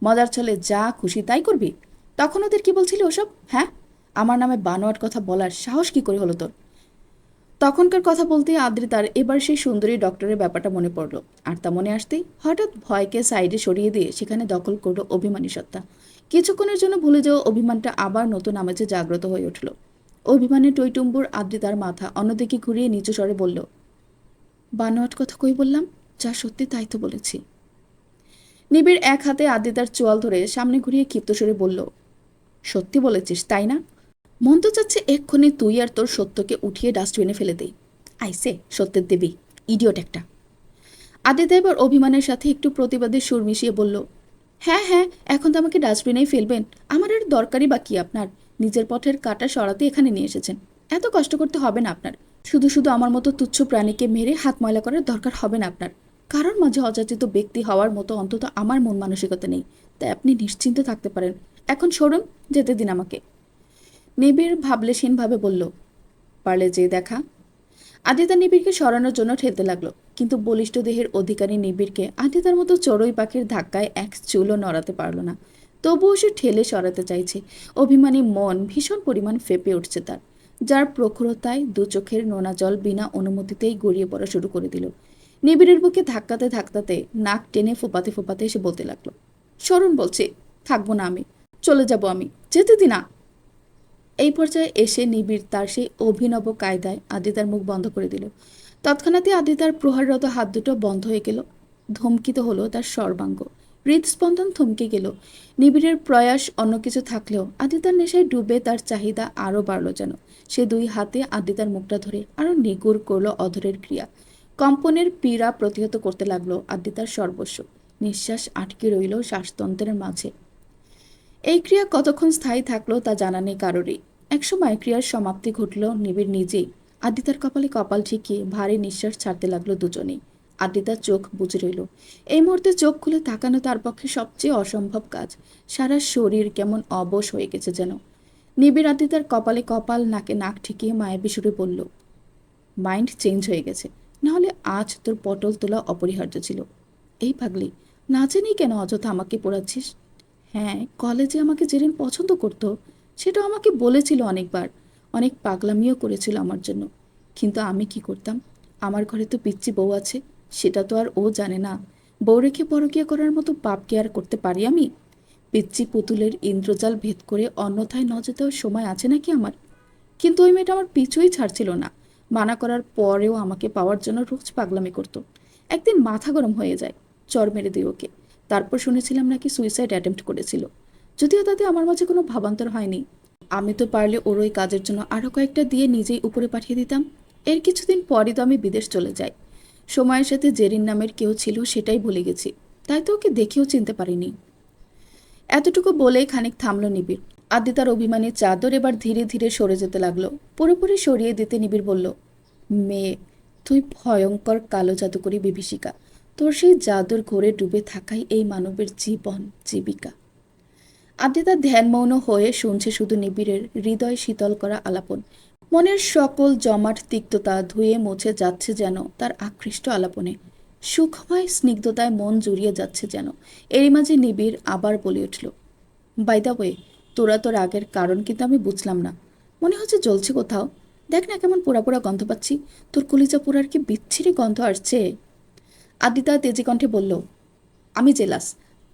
মজার ছলে যা খুশি তাই করবি। তখন ওদের কি বলছিলি ওসব? হ্যাঁ, আমার নামে বানোয়াট কথা বলার সাহস কি করে হলো তোর? তখনকার কথা বলতে আদ্রিতার এবার সেই সুন্দরী ডক্টরের ব্যাপারটা মনে পড়ল। আর তা মনে আসতেই হঠাৎ ভয়কে সাইডে সরিয়ে দিয়ে সেখানে দখল করলো অভিমানী সত্তা। কিছুক্ষণের জন্য ভুলে যাওয়া অভিমানটা আবার নতুন আমেজে জাগ্রত হয়ে উঠল। অভিমানের টইটুম্বুর আদ্রিতার মাথা অন্যদিকে ঘুরিয়ে নিচু স্বরে বলল, বানোয়াট কথা কই বললাম? যা সত্যি তাই তো বলেছি। নিবিড় এক হাতে আদ্রিতার চোয়াল ধরে সামনে ঘুরিয়ে ক্ষিপ্ত স্বরে বলল, সত্যি বলেছিস তাই না? মন তো চাচ্ছে এক্ষুনি তুই আর তোর সত্যকে উঠিয়ে ডাস্টবিনে ফেলে দেই। আইসে সত্যের দেবী, ইডিয়ট একটা। আদিত্য এবার অভিমানের সাথে একটু প্রতিবাদের সুর মিশিয়ে বলল, হ্যাঁ হ্যাঁ, এখন তো আমাকে ডাস্টবিনেই ফেলবেন। আমার আর দরকারই বা কি আপনার? নিজের পথের কাঁটা সরাতে এখানে নিয়ে এসেছেন। এত কষ্ট করতে হবে না আপনার। শুধু শুধু আমার মতো তুচ্ছ প্রাণীকে মেরে হাত ময়লা করার দরকার হবে না আপনার। কারোর মাঝে অযাচিত ব্যক্তি হওয়ার মতো অন্তত আমার মন মানসিকতা নেই। তাই আপনি নিশ্চিন্তে থাকতে পারেন। এখন সরুন, যেতে দিন আমাকে। নিবিড় ভাবলেশীনভাবে বলল, পারলে যে দেখা। আদিতা নিবিড়কে সরানোর জন্য ঠেলতে লাগলো, কিন্তু বলিষ্ঠ দেহের অধিকারী নিবিড়কে আদিতার মতো চড়ুই পাখির ধাক্কায় এক চুলও নড়াতে পারল না। তবুও সে ঠেলে সরাতে চাইছে। অভিমানী মন ভীষণ পরিমাণ ফেপে উঠছে তার, যার প্রখরতায় দু চোখের নোনা জল বিনা অনুমতিতেই গড়িয়ে পড়া শুরু করে দিল। নিবিড়ের বুকে ধাক্কাতে ধাক্কাতে নাক টেনে ফোপাতে ফোপাতে এসে বলতে লাগলো, সরুন বলছি, থাকবো না আমি, চলে যাব আমি, যেতে দিনা। এই পর্যায়ে এসে নিবিড় তার সেই অভিনব কায়দায় আদিতার মুখ বন্ধ করে দিল। তৎক্ষণাৎই আদিতার প্রহাররত হাত দুটো বন্ধ হয়ে গেল। ধমকিত হলো তার সর্বাঙ্গ। হৃদস্পন্দন থমকে গেল। নিবিড়ের প্রয়াস অন্য কিছু থাকলেও আদিতার নেশায় ডুবে তার চাহিদা আরও বাড়ল যেন। সে দুই হাতে আদিতার মুখটা ধরে আরও নিগুড় করলো অধরের ক্রিয়া। কম্পনের পীড়া প্রতিহত করতে লাগলো আদিতার সর্বস্ব। নিঃশ্বাস আটকে রইল শ্বাসতন্ত্রের মাঝে। এই ক্রিয়া কতক্ষণ স্থায়ী থাকলো তা জানা নেই কারোরই। একসময় ক্রিয়ার সমাপ্তি ঘটল নিবিড় নিজেই। আদিতার কপালে কপাল ঠেকিয়ে ভারী নিঃশ্বাস ছাড়তে লাগলো দুজনেই। আদিতার চোখ বুজে রইল। এই মুহূর্তে চোখ খুলে তাকানো তার পক্ষে সবচেয়ে অসম্ভব কাজ। সারা শরীর কেমন অবশ হয়ে গেছে যেন। নিবিড় আদিতার কপালে কপাল, নাকে নাক ঠেকিয়ে মায়াবী সুরে বলল, মাইন্ড চেঞ্জ হয়ে গেছে, নাহলে আজ তোর পটল তোলা অপরিহার্য ছিল। এই পাগলি, না জেনেই কেন অযথা আমাকে পোড়াচ্ছিস? হ্যাঁ, কলেজে আমাকে যেদিন পছন্দ করতো সেটা আমাকে বলেছিল অনেকবার, অনেক পাগলামিও করেছিল আমার জন্য। কিন্তু আমি কি করতাম? আমার ঘরে তো পিচ্চি বউ আছে, সেটা তো আর ও জানে না। বউ রেখে পরকীয়া করার মতো পাপ কি আর করতে পারি আমি? পিচ্চি পুতুলের ইন্দ্রজাল ভেদ করে অন্যথায় ন যেতেও সময় আছে নাকি আমার? কিন্তু ওই মেয়েটা আমার পিছুই ছাড়ছিল না। মানা করার পরেও আমাকে পাওয়ার জন্য রোজ পাগলামি করতো। একদিন মাথা গরম হয়ে যায়, চর মেরে দিই ওকে। তারপর শুনেছিলাম নাকি সুইসাইড অ্যাটেম্প্ট করেছিল। যদিও তাতে আমার মাঝে কোনো ভাবান্তর হয়নি। আমি তো পারলে ওর ওই কাজের জন্য আরও কয়েকটা দিয়ে নিজেই উপরে পাঠিয়ে দিতাম। এর কিছুদিন পরই তো আমি বিদেশ চলে যাই। সময়ের সাথে জেরিন নামের কেউ ছিল সেটাই ভুলে গেছি, তাই তো ওকে দেখেও চিনতে পারিনি। এতটুকু বলেই খানিক থামল নিবিড়। আদিতার অভিমানী চাদর এবার ধীরে ধীরে সরে যেতে লাগলো। পুরোপুরি সরিয়ে দিতে নিবিড় বলল, মেয়ে, তুই ভয়ঙ্কর কালো জাদুকরী বিভীষিকা। তোর সেই জাদুর ঘোরে ডুবে থাকাই এই মানবের জীবন জীবিকা। আদিতা ধ্যানমৌন হয়ে শুনছে শুধু নিবিড়ের হৃদয় শীতল করা আলাপন। মনের সকল জমাট তিক্ততা ধুয়ে মুছে যাচ্ছে যেন তার আকৃষ্ট আলাপনে। সুখময় স্নিগ্ধতায় মন জুড়িয়ে যাচ্ছে যেন। এরই মাঝে নিবিড় আবার বলে উঠল, বাই দ্য ওয়ে, তোরা তোর আগের কারণ কিন্তু আমি বুঝলাম না। মনে হচ্ছে জ্বলছে কোথাও। দেখ না কেমন পোড়া পোড়া গন্ধ পাচ্ছি। তোর কলিজা পোড়ার কি বিচ্ছিরি গন্ধ আসছে। আদিতা তেজি কণ্ঠে বলল, আমি জেলাস,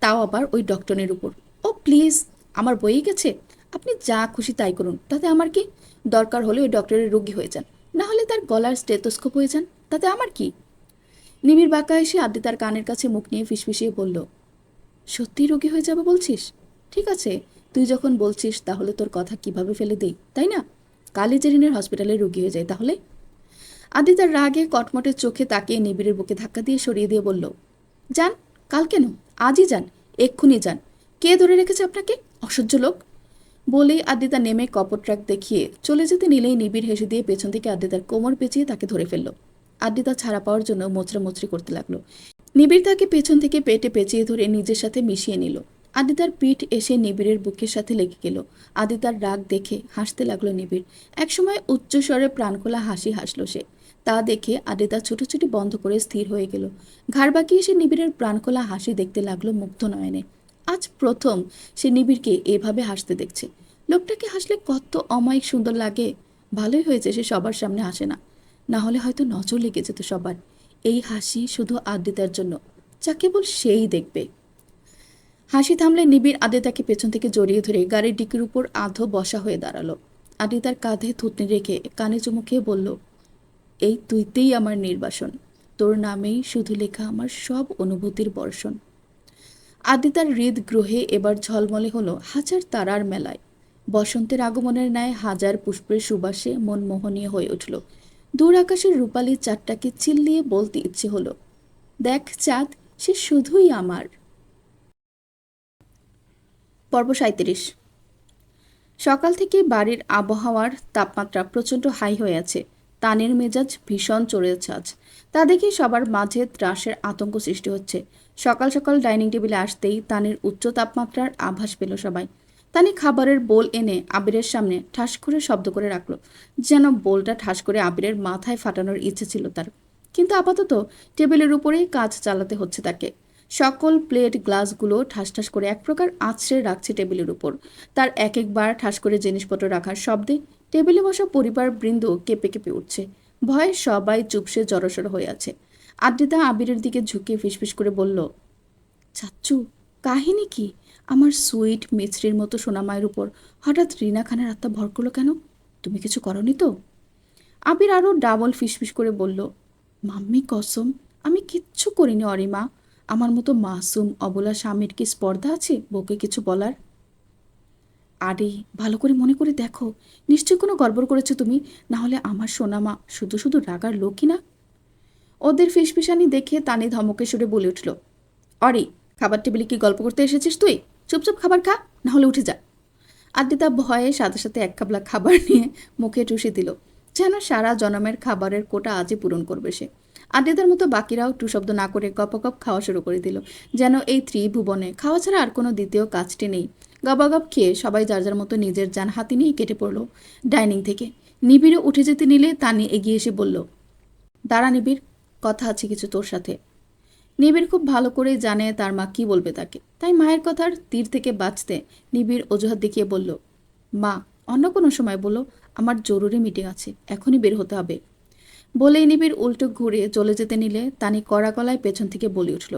তাও আবার ওই ডক্টরের উপর। ও প্লিজ, আমার বইয়ে গেছে। আপনি যা খুশি তাই করুন, তাতে আমার কি? দরকার হলে ওই ডক্টরের রোগী হয়ে যান, না হলে তার গলার স্টেথোস্কোপ হয়ে যান, তাতে আমার কি? নিবিড় বাঁকা এসে আদিতার কানের কাছে মুখ নিয়ে ফিসফিসিয়ে বলল, সত্যিই রোগী হয়ে যাবে বলছিস? ঠিক আছে, তুই যখন বলছিস তাহলে তোর কথা কিভাবে ফেলে দেই, তাই না? কালই জেরিনের হসপিটালে রোগী হয়ে যায় তাহলে। আদিতার রাগে কটমটের চোখে তাকিয়ে নিবিড়ের বুকে ধাক্কা দিয়ে সরিয়ে দিয়ে বলল, যান। কাল কেন, আজই যান, এক্ষুনি যান। কে ধরে রেখেছে আপনাকে, অসহ্য লোক? বলেই আদিতা নেমে কপট ট্রাক দেখিয়ে চলে যেতে নিলেই নিবিড় হেসে দিয়ে পেছন থেকে আদিতার কোমর পেঁচিয়ে তাকে ধরে ফেলল। আদিতা ছাড়া পাওয়ার জন্য মোচড়ামোচড়ি করতে লাগলো। নিবিড় তাকে পেছন থেকে পেটে পেঁচিয়ে ধরে নিজের সাথে মিশিয়ে নিল। আদিতার পিঠ এসে নিবিড়ের বুকের সাথে লেগে গেল। আদিতার রাগ দেখে হাসতে লাগলো নিবিড়। একসময় উচ্চস্বরে প্রাণখোলা হাসি হাসল সে। তা দেখে আদিতা ছুটোছুটি বন্ধ করে স্থির হয়ে গেল। ঘাড় বাঁকিয়ে সে নিবিড়ের প্রাণখোলা হাসি দেখতে লাগলো মুগ্ধ নয়নে। আজ প্রথম সে নিবিড়কে এভাবে হাসতে দেখছে। লোকটাকে হাসলে কত অমায়িক সুন্দর লাগে। ভালোই হয়েছে সে সবার সামনে হাসে না, না হলে হয়তো নজর লেগে যেত সবার। এই হাসি শুধু আদিতার জন্য, যা কেবল সেই দেখবে। হাসি থামলে নিবিড় আদিতাকে পেছন থেকে জড়িয়ে ধরে গাড়ির ডিকির উপর আধো বসা হয়ে দাঁড়ালো। আদিতার কাঁধে থুতনি রেখে কানে চুমু খেয়ে বলল, এই তুইতেই আমার নির্বাসন। তোর নামেই শুধু লেখা আমার সব অনুভূতির বর্ষণ। আদিতার হৃদগ্রহে এবার ঝলমলে হলো হাজার তারার মেলায়। বসন্তের আগমনের ন্যায় হাজার পুষ্পের সুবাসে মন মোহনীয় হয়ে উঠল। দূর আকাশের রূপালী চাঁদটাকে চিল্লিয়ে বলতে ইচ্ছে হলো, দেখ চাঁদ, সে শুধুই আমার। পর্ব 37। সকাল থেকে বাড়ির আবহাওয়ার তাপমাত্রা প্রচণ্ড হাই হয়ে আছে। তানের মেজাজ ভীষণ চড়েছে আজ। তা দেখে সবার মাঝে ত্রাসের আতঙ্ক সৃষ্টি হচ্ছে। সকাল সকাল ডাইনিং টেবিলে আসতেই তানের উচ্চ তাপমাত্রার আভাস পেল সবাই। তানি খাবারের বোল এনে আবিরের সামনে ঠাস করে শব্দ করে রাখলো, যেন বোলটা ঠাস করে আবিরের মাথায় ফাটানোর ইচ্ছে ছিল তার। কিন্তু আপাতত টেবিলের উপরেই কাজ চালাতে হচ্ছে তাকে। সকল প্লেট গ্লাসগুলো ঠাস ঠাস করে এক প্রকার আছড়ে রাখছে টেবিলের উপর। তার এক একবার ঠাস করে জিনিসপত্র রাখার শব্দে টেবিলে বসা পরিবার বৃন্দ কেঁপে কেঁপে উঠছে। ভয়ে সবাই চুপসে জড়সড় হয়ে আছে। আদ্রিতা আবিরের দিকে ঝুঁকে ফিসফিস করে বলল, চাচ্চু, কাহিনী কি? আমার সুইট মিছরির মতো সোনামায়ের উপর হঠাৎ রিনা খানের আত্মা ভর করলো কেন? তুমি কিছু করনি তো? আবির আরও ডাবল ফিসফিস করে বলল, মাম্মি কসম, আমি কিচ্ছু করিনি অরিমা। আমার মতো মাসুম অবলা স্বামীর কি স্পর্ধা আছে বউকে কিছু বলার? আরে ভালো করে মনে করে দেখো, নিশ্চয় কোনো গড়বড় করেছো তুমি, না হলে আমার সোনামা শুধু শুধু রাগার লোকই না। ওদের ফিসফিসানি দেখে তানি ধমকে সুরে বলে উঠল, অরি, খাবার টেবিলে কি গল্প করতে এসেছিস তুই? চুপচাপ খাবার খা, না হলে উঠে যা। আদ্রিতা ভয়ে সাথে সাথে এক খাবলা খাবার নিয়ে মুখে টুসে দিল, যেন সারা জনমের খাবারের কোটা আজই পূরণ করবে সে। আদ্রিতার মতো বাকিরাও টু শব্দ না করে গপাগপ খাওয়া শুরু করে দিল, যেন এই ত্রিভুবনে খাওয়া ছাড়া আর কোনো দ্বিতীয় কাজটি নেই। গপাগপ খেয়ে সবাই যার যার মতো নিজের যান হাতি নিয়ে কেটে পড়ল ডাইনিং থেকে। নিবিড়ে উঠে যেতে নিলে তানি এগিয়ে এসে বলল, দাঁড়া নিবিড়, কথা আছে কিছু তোর সাথে। নিবিড় খুব ভালো করেই জানে তার মা কি বলবে তাকে, তাই মায়ের কথার তীর থেকে বাঁচতে নিবিড় অজুহাত দেখিয়ে বলল, মা, অন্য কোনো সময় বলো, আমার জরুরি মিটিং আছে, এখনই বের হতে হবে। বলেই নিবিড় উল্টো ঘুরে চলে যেতে নিলে তানি কড়া গলায় পেছন থেকে বলে উঠল,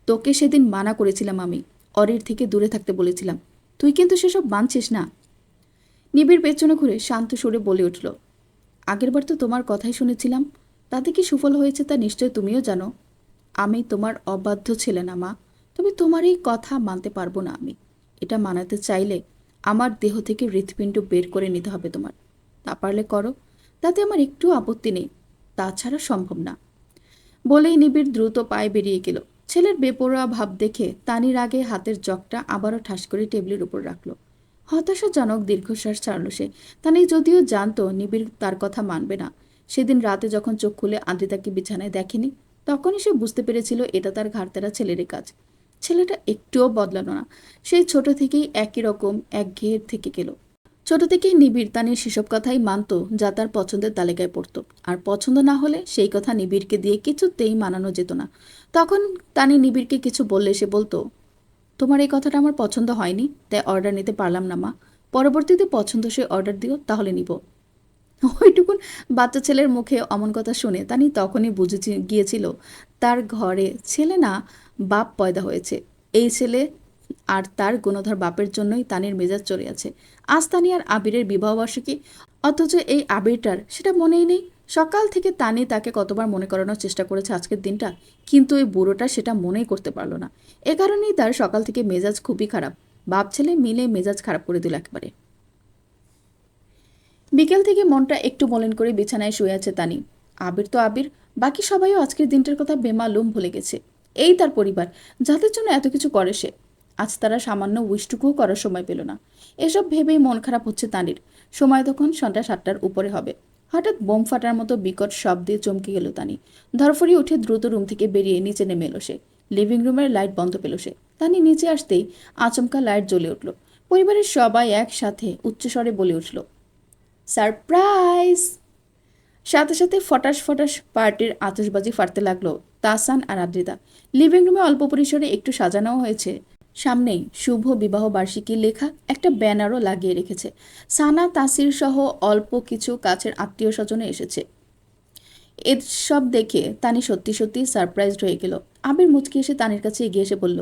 তোকে সেদিন মানা করেছিলাম আমি, অরির থেকে দূরে থাকতে বলেছিলাম, তুই কিন্তু সেসব মানছিস না। নিবিড় পেছনে ঘুরে শান্ত সুরে বলে উঠল, আগেরবার তো তোমার কথাই শুনেছিলাম, তাতে কি সুফল হয়েছে তা নিশ্চয় তুমিও জানো। আমি তোমার অবাধ্য ছেলে না মা, তবে তোমার এই কথা মানতে পারবো না আমি। এটা মানাতে চাইলে আমার দেহ থেকে হৃৎপিণ্ড বের করে নিতে হবে তোমার। তা পারলে করো, তাতে আমার একটু আপত্তি নেই, তাছাড়া সম্ভব না। বলেই নিবিড় দ্রুত পায়ে বেরিয়ে গেল। ছেলের বেপরোয়া ভাব দেখে তানির আগে হাতের জগটা আবারও ঠাস করে টেবিলের উপর রাখলো। হতাশাজনক দীর্ঘশ্বাস ছাড়ল সে। তানি যদিও জানতো নিবিড় তার কথা মানবে না। সেদিন রাতে যখন চোখ খুলে আদ্রিতাকে বিছানায় দেখেনি, তখনই সে বুঝতে পেরেছিল এটা তার ঘাড়তেরা ছেলেরই কাজ। ছেলেটা একটুও বদলানো না, সেই ছোট থেকেই একই রকম একঘেয়ে থেকে গেল। ছোট থেকেই নিবিড় তানির সেসব কথাই মানত যা তার পছন্দের তালিকায় পড়তো। আর পছন্দ না হলে সেই কথা নিবিড়কে দিয়ে কিছুতেই মানানো যেত না। তখন তানি নিবিড়কে কিছু বললে সে বলতো, তোমার এই কথাটা আমার পছন্দ হয়নি, তাই অর্ডার নিতে পারলাম না মা। পরবর্তীতে পছন্দসই অর্ডার দিও, তাহলে নিব। ওইটুকুন বাচ্চা ছেলের মুখে অমন কথা শুনে তানি তখনই বুঝে গিয়েছিল তার ঘরে ছেলে না, বাপ পয়দা হয়েছে। এই ছেলে আর তার গুণধর বাপের জন্যই তানির মেজাজ চলে আছে। আজ তানি আর আবিরের বিবাহবার্ষিকী, অথচ এই আবিরটার সেটা মনেই নেই। সকাল থেকে তানি তাকে কতবার মনে করানোর চেষ্টা করেছে আজকের দিনটা, কিন্তু ওই বুড়োটা সেটা মনেই করতে পারলো না। এ কারণেই তার সকাল থেকে মেজাজ খুবই খারাপ। বাপ ছেলে মিলে মেজাজ খারাপ করে দিল একবারে। বিকেল থেকে মনটা একটু মলিন করে বিছানায় শুয়ে আছে তানি। আবির তো আবির, বাকি সবাইও আজকের দিনটার কথা বেমালুম ভুলে গেছে। এই তার পরিবার, যাদের জন্য এত কিছু করে সে। আজ তারা সামান্য উইশটুকুও করার সময় পেল না। এসব ভেবেই মন খারাপ হচ্ছে তানির। সময় তখন সন্ধ্যা 7টার উপরে হবে। হঠাৎ বোম ফাটার মতো বিকট শব্দে চমকে গেল তানি। ধরফড়িয়ে উঠে দ্রুত রুম থেকে বেরিয়ে নিচে নেমে এলো সে। লিভিং রুমের লাইট বন্ধ পেল সে। তানি নিচে আসতেই আচমকা লাইট জ্বলে উঠল। পরিবারের সবাই একসাথে উচ্চস্বরে বলে উঠল, সারপ্রাইজ! সাথে সাথে ফটাস ফটাস পার্টির আতশবাজি ফাটতে লাগলো। তাসান আর আদ্রিতা লিভিং রুমে অল্প পরিসরে একটু সাজানো হয়েছে। সামনেই শুভ বিবাহ বার্ষিকী লেখা একটা ব্যানারও লাগিয়ে রেখেছে। সানা, তাসির সহ অল্প কিছু কাছের আত্মীয় স্বজনে এসেছে। এসব দেখে তানি সত্যি সত্যি সারপ্রাইজড হয়ে গেল। আবির মুচকি এসে তানির কাছে এগিয়ে এসে বলল,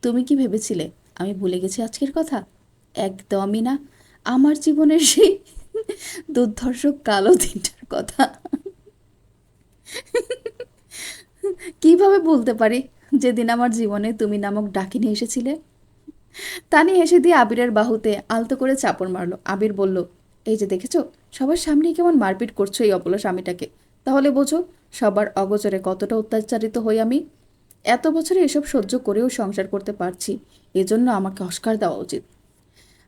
তুমি কি ভেবেছিলে আমি ভুলে গেছি আজকের কথা? একদমই না। আমার জীবনের সেই দুর্ধর্ষ কালো দিনটার কথা কিভাবে ভুলতে পারি, যেদিন আমার জীবনে তুমি নামক ডাকিনী এসেছিলে। তানি হেসে দিয়ে আবিরের বাহুতে আলতো করে চাপড় মারলো। আবির বলল, এই যে দেখেছো, সবার সামনেই কেমন মারপিট করছো এই অবলা স্বামীটাকে। তাহলে বোঝো সবার অগোচরে কতটা অত্যাচারিত হই আমি। এত বছরে এসব সহ্য করেও সংসার করতে পারছি, এজন্য আমাকে অস্কার দেওয়া উচিত।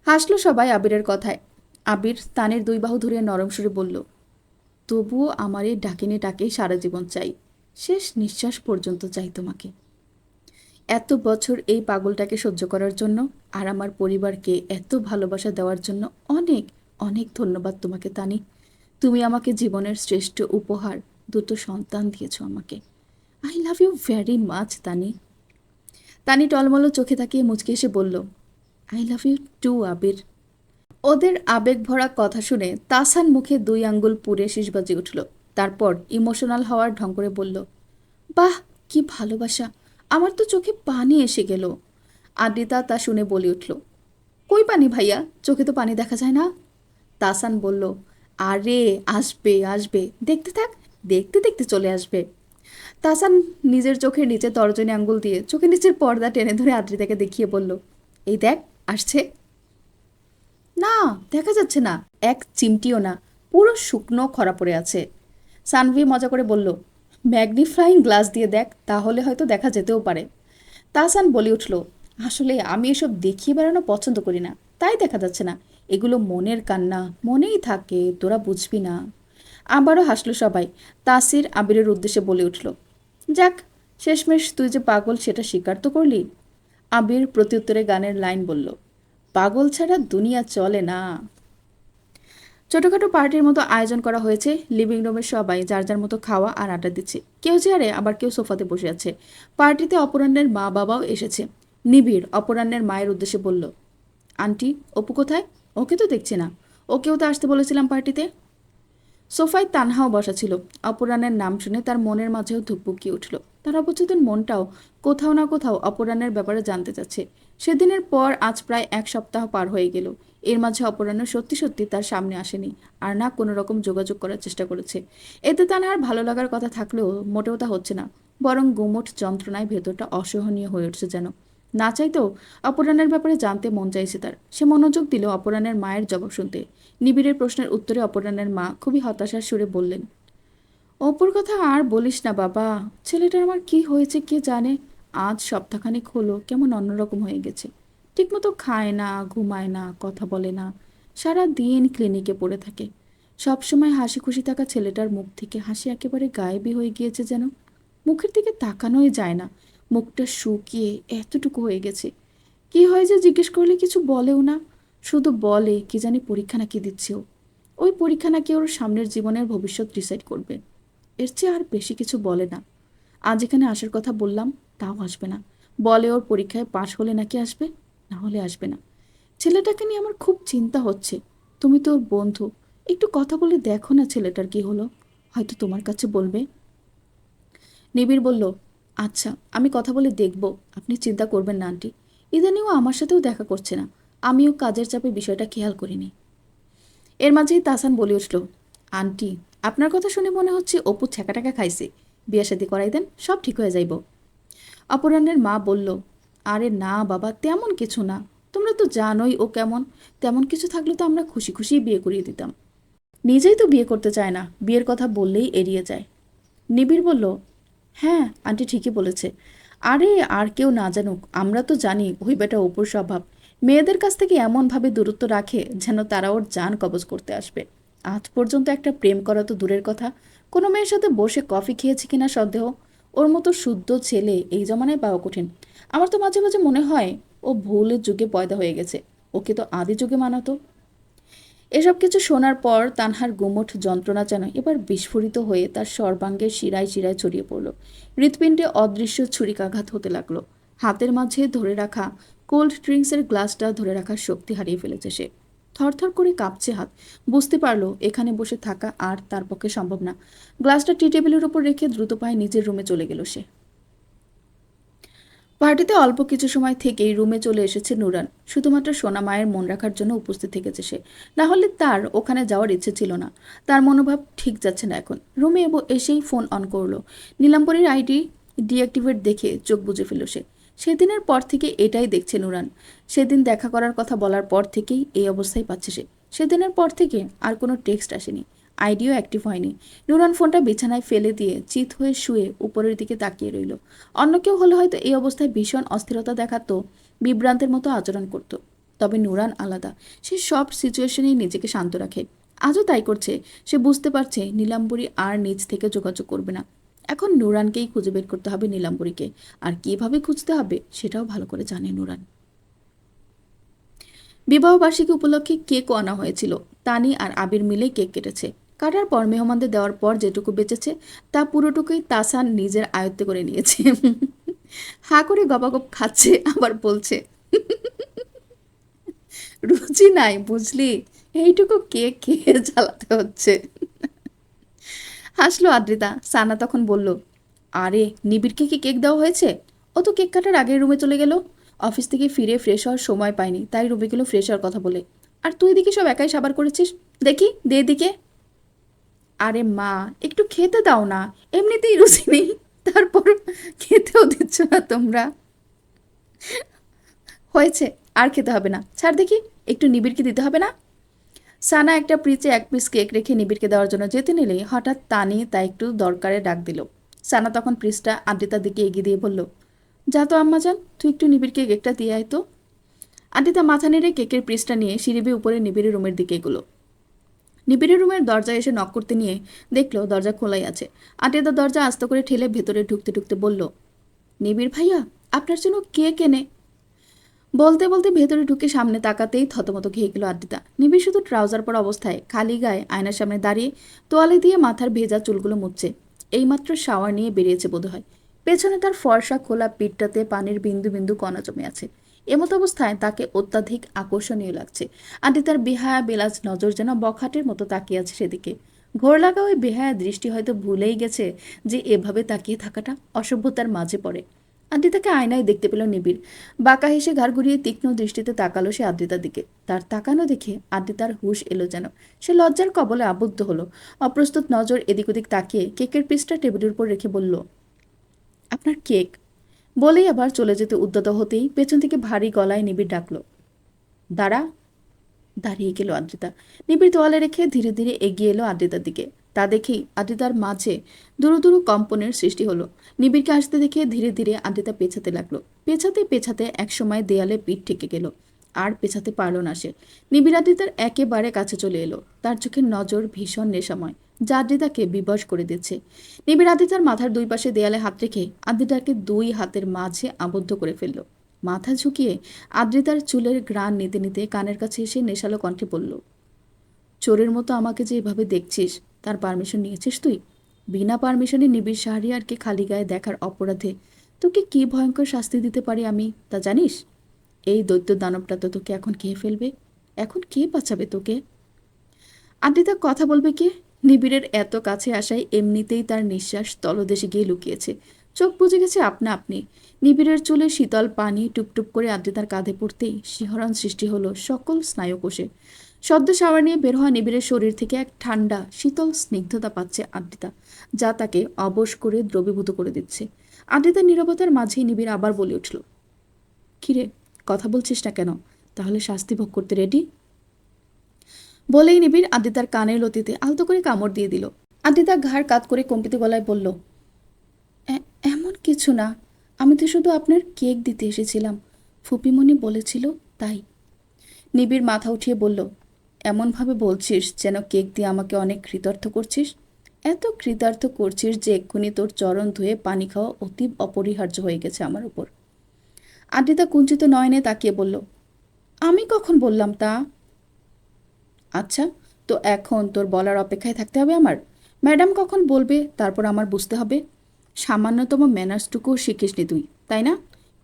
হাসলো সবাই আবিরের কথায়। আবির তানের দুই বাহু ধরে নরম সুরে বলল, তবুও আমার এই ডাকিনীটাকেই সারা জীবন চাই, শেষ নিঃশ্বাস পর্যন্ত চাই তোমাকে। এত বছর এই পাগলটাকে সহ্য করার জন্য আর আমার পরিবারকে এত ভালোবাসা দেওয়ার জন্য অনেক অনেক ধন্যবাদ তোমাকে তানি। তুমি আমাকে জীবনের শ্রেষ্ঠ উপহার, দুটো সন্তান দিয়েছো আমাকে। I love you very much Tani. Tani টলমলো চোখে তাকিয়ে মুচকে এসে বলল, I love you too Abir. ওদের আবেগ ভরা কথা শুনে তাসান মুখে 2 আঙ্গুল পুড়ে শিস বাজে উঠল। তারপর ইমোশনাল হওয়ার ঢং করে বলল, বাহ, কি ভালোবাসা! আমার তো চোখে পানি এসে গেল। আদ্রিতা তা শুনে বলে উঠল, কই পানি ভাইয়া, চোখে তো পানি দেখা যায় না। তাসান বলল, আরে আসবে আসবে, দেখতে থাক, দেখতে দেখতে চলে আসবে। তাসান নিজের চোখের নিচে তর্জনী আঙ্গুল দিয়ে চোখের নিচের পর্দা টেনে ধরে আদ্রিতাকে দেখিয়ে বলল, এই দেখ, আসছে। না, দেখা যাচ্ছে না, এক চিমটিও না, পুরো শুকনো খরা পড়ে আছে। সানভি মজা করে বলল, ম্যাগনিফ্লাইং গ্লাস দিয়ে দেখ, তাহলে হয়তো দেখা যেতেও পারে। তাহসান বলে উঠল, আসলে আমি এসব দেখিয়ে বেড়ানো পছন্দ করি না, তাই দেখা যাচ্ছে না। এগুলো মনের কান্না, মনেই থাকে, তোরা বুঝবি না। আবারও হাসলো সবাই। তাসির আবিরের উদ্দেশ্যে বলে উঠল, যাক, শেষমেশ তুই যে পাগল সেটা স্বীকার তো করলি। আবির প্রত্যুত্তরে গানের লাইন বলল, পাগল ছাড়া দুনিয়া চলে না। ছোটখাটো পার্টির মতো আয়োজন করা হয়েছে। লিভিং রুমের সবাই যার যার মতো খাওয়া আর আড্ডা দিচ্ছে। কেউ চেয়ারে, আবার কেউ সোফাতে বসে আছে। পার্টিতে অপরাহ্নের মা বাবাও এসেছে। নিবিড় অপরাহ্নের মায়ের উদ্দেশ্যে বলল, আন্টি, অপু কোথায়? ওকে তো দেখছি না। ওকেও তো আসতে বলেছিলাম পার্টিতে। সোফায় তানহাও বসা ছিল। অপরাহ্নের নাম শুনে তার মনের মাঝেও ধুকপুকিয়ে উঠল। তার অবচেতন মনটাও কোথাও না কোথাও অপরাহ্নের ব্যাপারে জানতে চাচ্ছে। সেদিনের পর আজ প্রায় 1 সপ্তাহ পার হয়ে গেল। এর মাঝে অপরাহ্ন সত্যি সত্যি তার সামনে আসেনি, আর না কোনো রকম যোগাযোগ করার চেষ্টা করেছে। এতে তানহার ভালো লাগার কথা থাকলেও মোটেও তা হচ্ছে না, বরং গুমোট যন্ত্রণায় ভেতরটা অসহনীয় হয়ে উঠছে যেন। না চাইতেও অপরাহ্নের ব্যাপারে জানতে মন চাইছে তার। সে মনোযোগ দিল অপরাহ্নের মায়ের জবাব শুনতে। নিবিড়ের প্রশ্নের উত্তরে অপরাহ্নের মা খুবই হতাশার সুরে বললেন, অপুর কথা আর বলিস না বাবা। ছেলেটার আমার কি হয়েছে কে জানে। আজ সপ্তাহখানেক হলো কেমন অন্যরকম হয়ে গেছে। ঠিকমতো খায় না, ঘুমায় না, কথা বলে না। সারা দিন ক্লিনিকে পড়ে থাকে। সবসময় হাসি খুশি থাকা ছেলেটার মুখ থেকে হাসি একেবারে গায়েবই হয়ে গিয়েছে যেন। মুখের দিকে তাকানোই যায় না। মুখটা শুকিয়ে এতটুকু হয়ে গেছে। কি হয় যে জিজ্ঞেস করলে কিছু বলেও না। শুধু বলে কি জানি পরীক্ষা নাকি দিচ্ছে ও। ওই পরীক্ষা নাকি ওর সামনের জীবনের ভবিষ্যৎ ডিসাইড করবে। এর চেয়ে আর বেশি কিছু বলে না। আজ এখানে আসার কথা বললাম, তাও আসবে না। বলে ওর পরীক্ষায় পাশ হলে নাকি আসবে, না হলে আসবে না। ছেলেটাকে নিয়ে আমার খুব চিন্তা হচ্ছে। তুমি তো ওর বন্ধু, একটু কথা বলে দেখো না ছেলেটার কি হলো। হয়তো তোমার কাছে বলবে। নিবিড় বলল, আচ্ছা আমি কথা বলে দেখব। আপনি চিন্তা করবেন না আন্টি। ইদানিও আমার সাথেও দেখা করছে না। আমিও কাজের চাপে বিষয়টা খেয়াল করিনি। এর মাঝেই তাসান বলে উঠল, আন্টি আপনার কথা শুনে মনে হচ্ছে অপু ছ্যাঁকা টাকা খাইছে। বিয়ে শাদী করাই দেন, সব ঠিক হয়ে যাইব। অপরাহ্নের মা বলল, আরে না বাবা, তেমন কিছু না। তোমরা তো জানোই ও কেমন। তেমন কিছু থাকলে তো আমরা খুশি খুশি বিয়ে করিয়ে দিতাম। নিজেই তো বিয়ে করতে চায় না, বিয়ের কথা বললেই এড়িয়ে যায়। নিবিড় বলল, হ্যাঁ আন্টি ঠিকই বলেছে। আরে আর কেউ না জানুক, আমরা তো জানি ওই বেটা অপুর স্বভাব। মেয়েদের কাছ থেকে এমনভাবে দূরত্ব রাখে যেন তারা ওর জান কবজ করতে আসবে। আজ পর্যন্ত একটা প্রেম করা তো দূরের কথা, কোনো মেয়ের সাথে বসে কফি খেয়েছে কিনা সন্দেহ। ওর মতো শুদ্ধ ছেলে এই জমানায় পাওয়া কঠিন। আমার তো মাঝে মাঝে মনে হয় ও ভুলের যুগে পয়দা হয়ে গেছে। ওকে তো আদি যুগে মানাতো। এসব কিছু শোনার পর তানহার গুমোট যন্ত্রণা যেন এবার বিস্ফোরিত হয়ে তার সর্বাঙ্গের শিরায় শিরায় ছড়িয়ে পড়ল। হৃৎপিণ্ডে অদৃশ্য ছুরিকাঘাত হতে লাগলো। হাতের মাঝে ধরে রাখা কোল্ড ড্রিঙ্কসের গ্লাসটা ধরে রাখার শক্তি হারিয়ে ফেলেছে সে। থরথর করে কাঁপছে হাত। বুঝতে পারলো এখানে বসে থাকা আর তার পক্ষে সম্ভব না। গ্লাসটা টি টেবিলের উপর রেখে দ্রুত পায়ে নিজের রুমে চলে গেল সে। পার্টিতে অল্প কিছু সময় থেকেই রুমে চলে এসেছে নুরান। শুধুমাত্র সোনা মায়ের মন রাখার জন্য উপস্থিত থেকেছে সে। না হলে তার ওখানে যাওয়ার ইচ্ছে ছিল না। তার মনোভাব ঠিক যাচ্ছে না এখন। রুমে এসেই ফোন অন করলো। নীলাম্বরীর আইডি ডিঅ্যাক্টিভেট দেখে চোখ বুজে ফেলল সে। সেদিনের পর থেকে এটাই দেখছে নুরান। সেদিন দেখা করার কথা বলার পর থেকেই এই অবস্থায় পাচ্ছে সে। সেদিনের পর থেকে আর কোনো টেক্সট আসেনি, আইডিও অ্যাক্টিভ হয়নি। নুরান ফোনটা বিছানায় ফেলে দিয়ে চিত হয়ে শুয়ে উপরের দিকে তাকিয়ে রইল। অন্য কেউ হলে হয়তো এই অবস্থায় ভীষণ অস্থিরতা দেখাতো, বিভ্রান্তের মতো আচরণ করত। তবে নুরান আলাদা। সে সব সিচুয়েশনেই নিজেকে শান্ত রাখে। আজও তাই করছে। সে বুঝতে পারছে নীলাম্বরী আর নিজ থেকে যোগাযোগ করবে না। এখন নুরানকেই খুঁজে বের করতে হবে নীলাম্বরীকে। আর কিভাবে খুঁজতে হবে সেটাও ভালো করে জানে নুরান। বিবাহবার্ষিকী উপলক্ষে কেকও আনা হয়েছিল। তানি আর আবির মিলে কেক কেটেছে। কাটার পর মেহমানদের দেওয়ার পর যেটুকু বেঁচেছে তা পুরোটুকুই তাসান নিজের আয়ত্তে করে নিয়েছে। হা করে গপাগপ খাচ্ছে, আবার বলছে, রুচি নাই বুঝলি, এইটুকু কেক খেয়ে জ্বালাতে হচ্ছে। হাসলো আদ্রিতা। সানা তখন বলল, আরে নিবিড়কে কি কেক দেওয়া হয়েছে? ও তো কেক কাটার আগের রুমে চলে গেল। অফিস থেকে ফিরে ফ্রেশ হওয়ার সময় পায়নি, তাই রুমে গেল ফ্রেশ হওয়ার কথা বলে। আর তুই দেখি সব একাই সাবার করেছিস। দেখি দে দিকে। আরে মা, একটু খেতে দাও না, এমনিতেই রুচি নেই, তারপর খেতেও দিচ্ছ না তোমরা। হয়েছে, আর খেতে হবে না, ছাড় দেখি। একটু নিবিড়কে দিতে হবে না? সানা একটা ফ্রিজে এক পিস কেক রেখে নিবিড়কে দেওয়ার জন্য যেতে নিলেই হঠাৎ তানি তা একটু দরকারে ডাক দিল। সানা তখন ফ্রিজটা আদ্রিতার দিকে এগিয়ে দিয়ে বলল, যা তো আম্মা যান, তুই একটু নিবিড়কে কেকটা দিয়ে আয় তো। আদ্রিতা মাথা নেড়ে কেকের পিসটা নিয়ে সিঁড়ি বেয়ে উপরে নিবিড়ের রুমের দিকে এগুলো। নিবিড়ের রুমের দরজায় এসে নক করতে নিয়ে দেখলো দরজা খোলাই আছে। আদ্রিতা দরজা আস্তে করে ঠেলে ভেতরে ঢুকতে ঢুকতে বলল, নিবিড় ভাইয়া, আপনার জন্য কেক এনে। বলতে বলতে ভেতরে ঢুকে সামনে তাকাতেই থতমত খেয়ে গেল আদ্রিতা। নিবিড় শুধু ট্রাউজার পরা অবস্থায় খালি গায়ে আয়নার সামনে দাঁড়িয়ে তোয়ালে দিয়ে মাথার ভেজা চুলগুলো মুছছে। এইমাত্র শাওয়ার নিয়ে বেরিয়েছে বোধহয়। পেছনে তার ফর্সা খোলা পিঠটাতে পানির বিন্দু বিন্দু কণা জমে আছে। এমত অবস্থায় তাকে অত্যাধিক আকর্ষণীয় লাগছে। আদ্রিতার বেহায়া বেলাজ নজর যেন বখাটের মতো তাকিয়ে আছে সেদিকে। ঘোর লাগা ওই বেহায়া দৃষ্টি হয়তো ভুলেই গেছে যে এভাবে তাকিয়ে থাকাটা অসভ্যতার মাঝে পড়ে। আদ্রিতাকে আয়নায় দেখতে পেল নিবিড়। বাঁকা হেসে ঘাড় ঘুরিয়ে তীক্ষ্ণ দৃষ্টিতে তাকালো সে আদ্রিতার দিকে। তার তাকানো দেখে আদ্রিতার হুঁশ এলো যেন। সে লজ্জার কবলে আবদ্ধ হলো। অপ্রস্তুত নজর এদিক ওদিক তাকিয়ে কেকের পিসটা টেবিলের উপর রেখে বলল, আপনার কেক। বলেই আবার চলে যেতে উদ্যত হতেই পেছন থেকে ভারী গলায় নিবিড় ডাকলো, দাঁড়া। দাঁড়িয়ে গেল আদ্রিতা। নিবিড় তোয়ালে রেখে ধীরে ধীরে এগিয়ে এলো আদ্রিতার দিকে। তা দেখেই আদ্রিতার মাঝে দুরু দুরু কম্পনের সৃষ্টি হলো। নিবিড়কে আসতে দেখে ধীরে ধীরে আদ্রিতা পেছাতে লাগলো। পেছাতে পেছাতে একসময় দেয়ালে পিঠ ঠেকে গেল। আর পেছাতে পারল না সে। নিবিড় আদ্রিতার একেবারে কাছে চলে এলো। তার চোখের নজর ভীষণ নেশাময়, যা আদ্রিতাকে বিবশ করে দিচ্ছে। নিবিড় আদ্রিতার মাথার দুই পাশে দেয়ালে হাত রেখে আদ্রিতাকে দুই হাতের মাঝে আবদ্ধ করে ফেলল। মাথা ঝুঁকিয়ে আদ্রিতার চুলের ঘ্রাণ নিতে নিতে কানের কাছে এসে নেশালো কণ্ঠে বলল, চোরের মতো আমাকে যে এভাবে দেখছিস, তার পারমিশন নিয়েছিস তুই? বিনা পারমিশনে নিবিড় শাহরিয়ারকে খালি গায়ে দেখার অপরাধে তোকে কি ভয়ঙ্কর শাস্তি দিতে পারি আমি তা জানিস? এই দৈত্য দানবটা তো তোকে এখন খেয়ে ফেলবে। এখন কে বাঁচাবে তোকে? আদ্রিতা কথা বলবে কে? নিবিড়ের এত কাছে আসায় এমনিতেই তার নিঃশ্বাস তলদেশে গিয়ে লুকিয়েছে। চোখ বুজে গেছে আপনা আপনি। নিবিড়ের চুলে শীতল পানি টুপটুপ করে আদ্রিতার কাঁধে পড়তেই শিহরণ সৃষ্টি হলো সকল স্নায়ুকোষে। সদ্য শাওয়ার নিয়ে বের হওয়া নিবিড়ের শরীর থেকে এক ঠান্ডা শীতল স্নিগ্ধতা পাচ্ছে আদ্রিতা, যা তাকে অবশ করে দ্রবীভূত করে দিচ্ছে। আদ্রিতার নীরবতার মাঝেই নিবিড় আবার বলে উঠল, কিরে, কথা বলছিস না কেন? তাহলে শাস্তি ভোগ করতে রেডি? বলেই নিবিড় আদ্রিতার কানের লতিতে আলতো করে কামড় দিয়ে দিল। আদ্রিতা ঘাড় কাত করে কম্পিত গলায় বলল, এমন কিছু না, আমি তো শুধু আপনার কেক দিতে এসেছিলাম, ফুপিমণি বলেছিল তাই। নিবিড় মাথা উঠিয়ে বলল, এমনভাবে বলছিস যেন কেক দিয়ে আমাকে অনেক কৃতার্থ করছিস। এত কৃতার্থ করছিস যে এক্ষুনি তোর চরণ ধুয়ে পানি খাওয়া অতীব অপরিহার্য হয়ে গেছে আমার উপর। আদ্রিতা কুঞ্চিত নয়নে তাকিয়ে বলল, আমি কখন বললাম তা? আচ্ছা, তো এখন তোর বলার অপেক্ষায় থাকতে হবে আমার? ম্যাডাম কখন বলবে তারপর আমার বুঝতে হবে? সামান্যতম ম্যানার্সটুকুও শিখিসনি তুই, তাই না?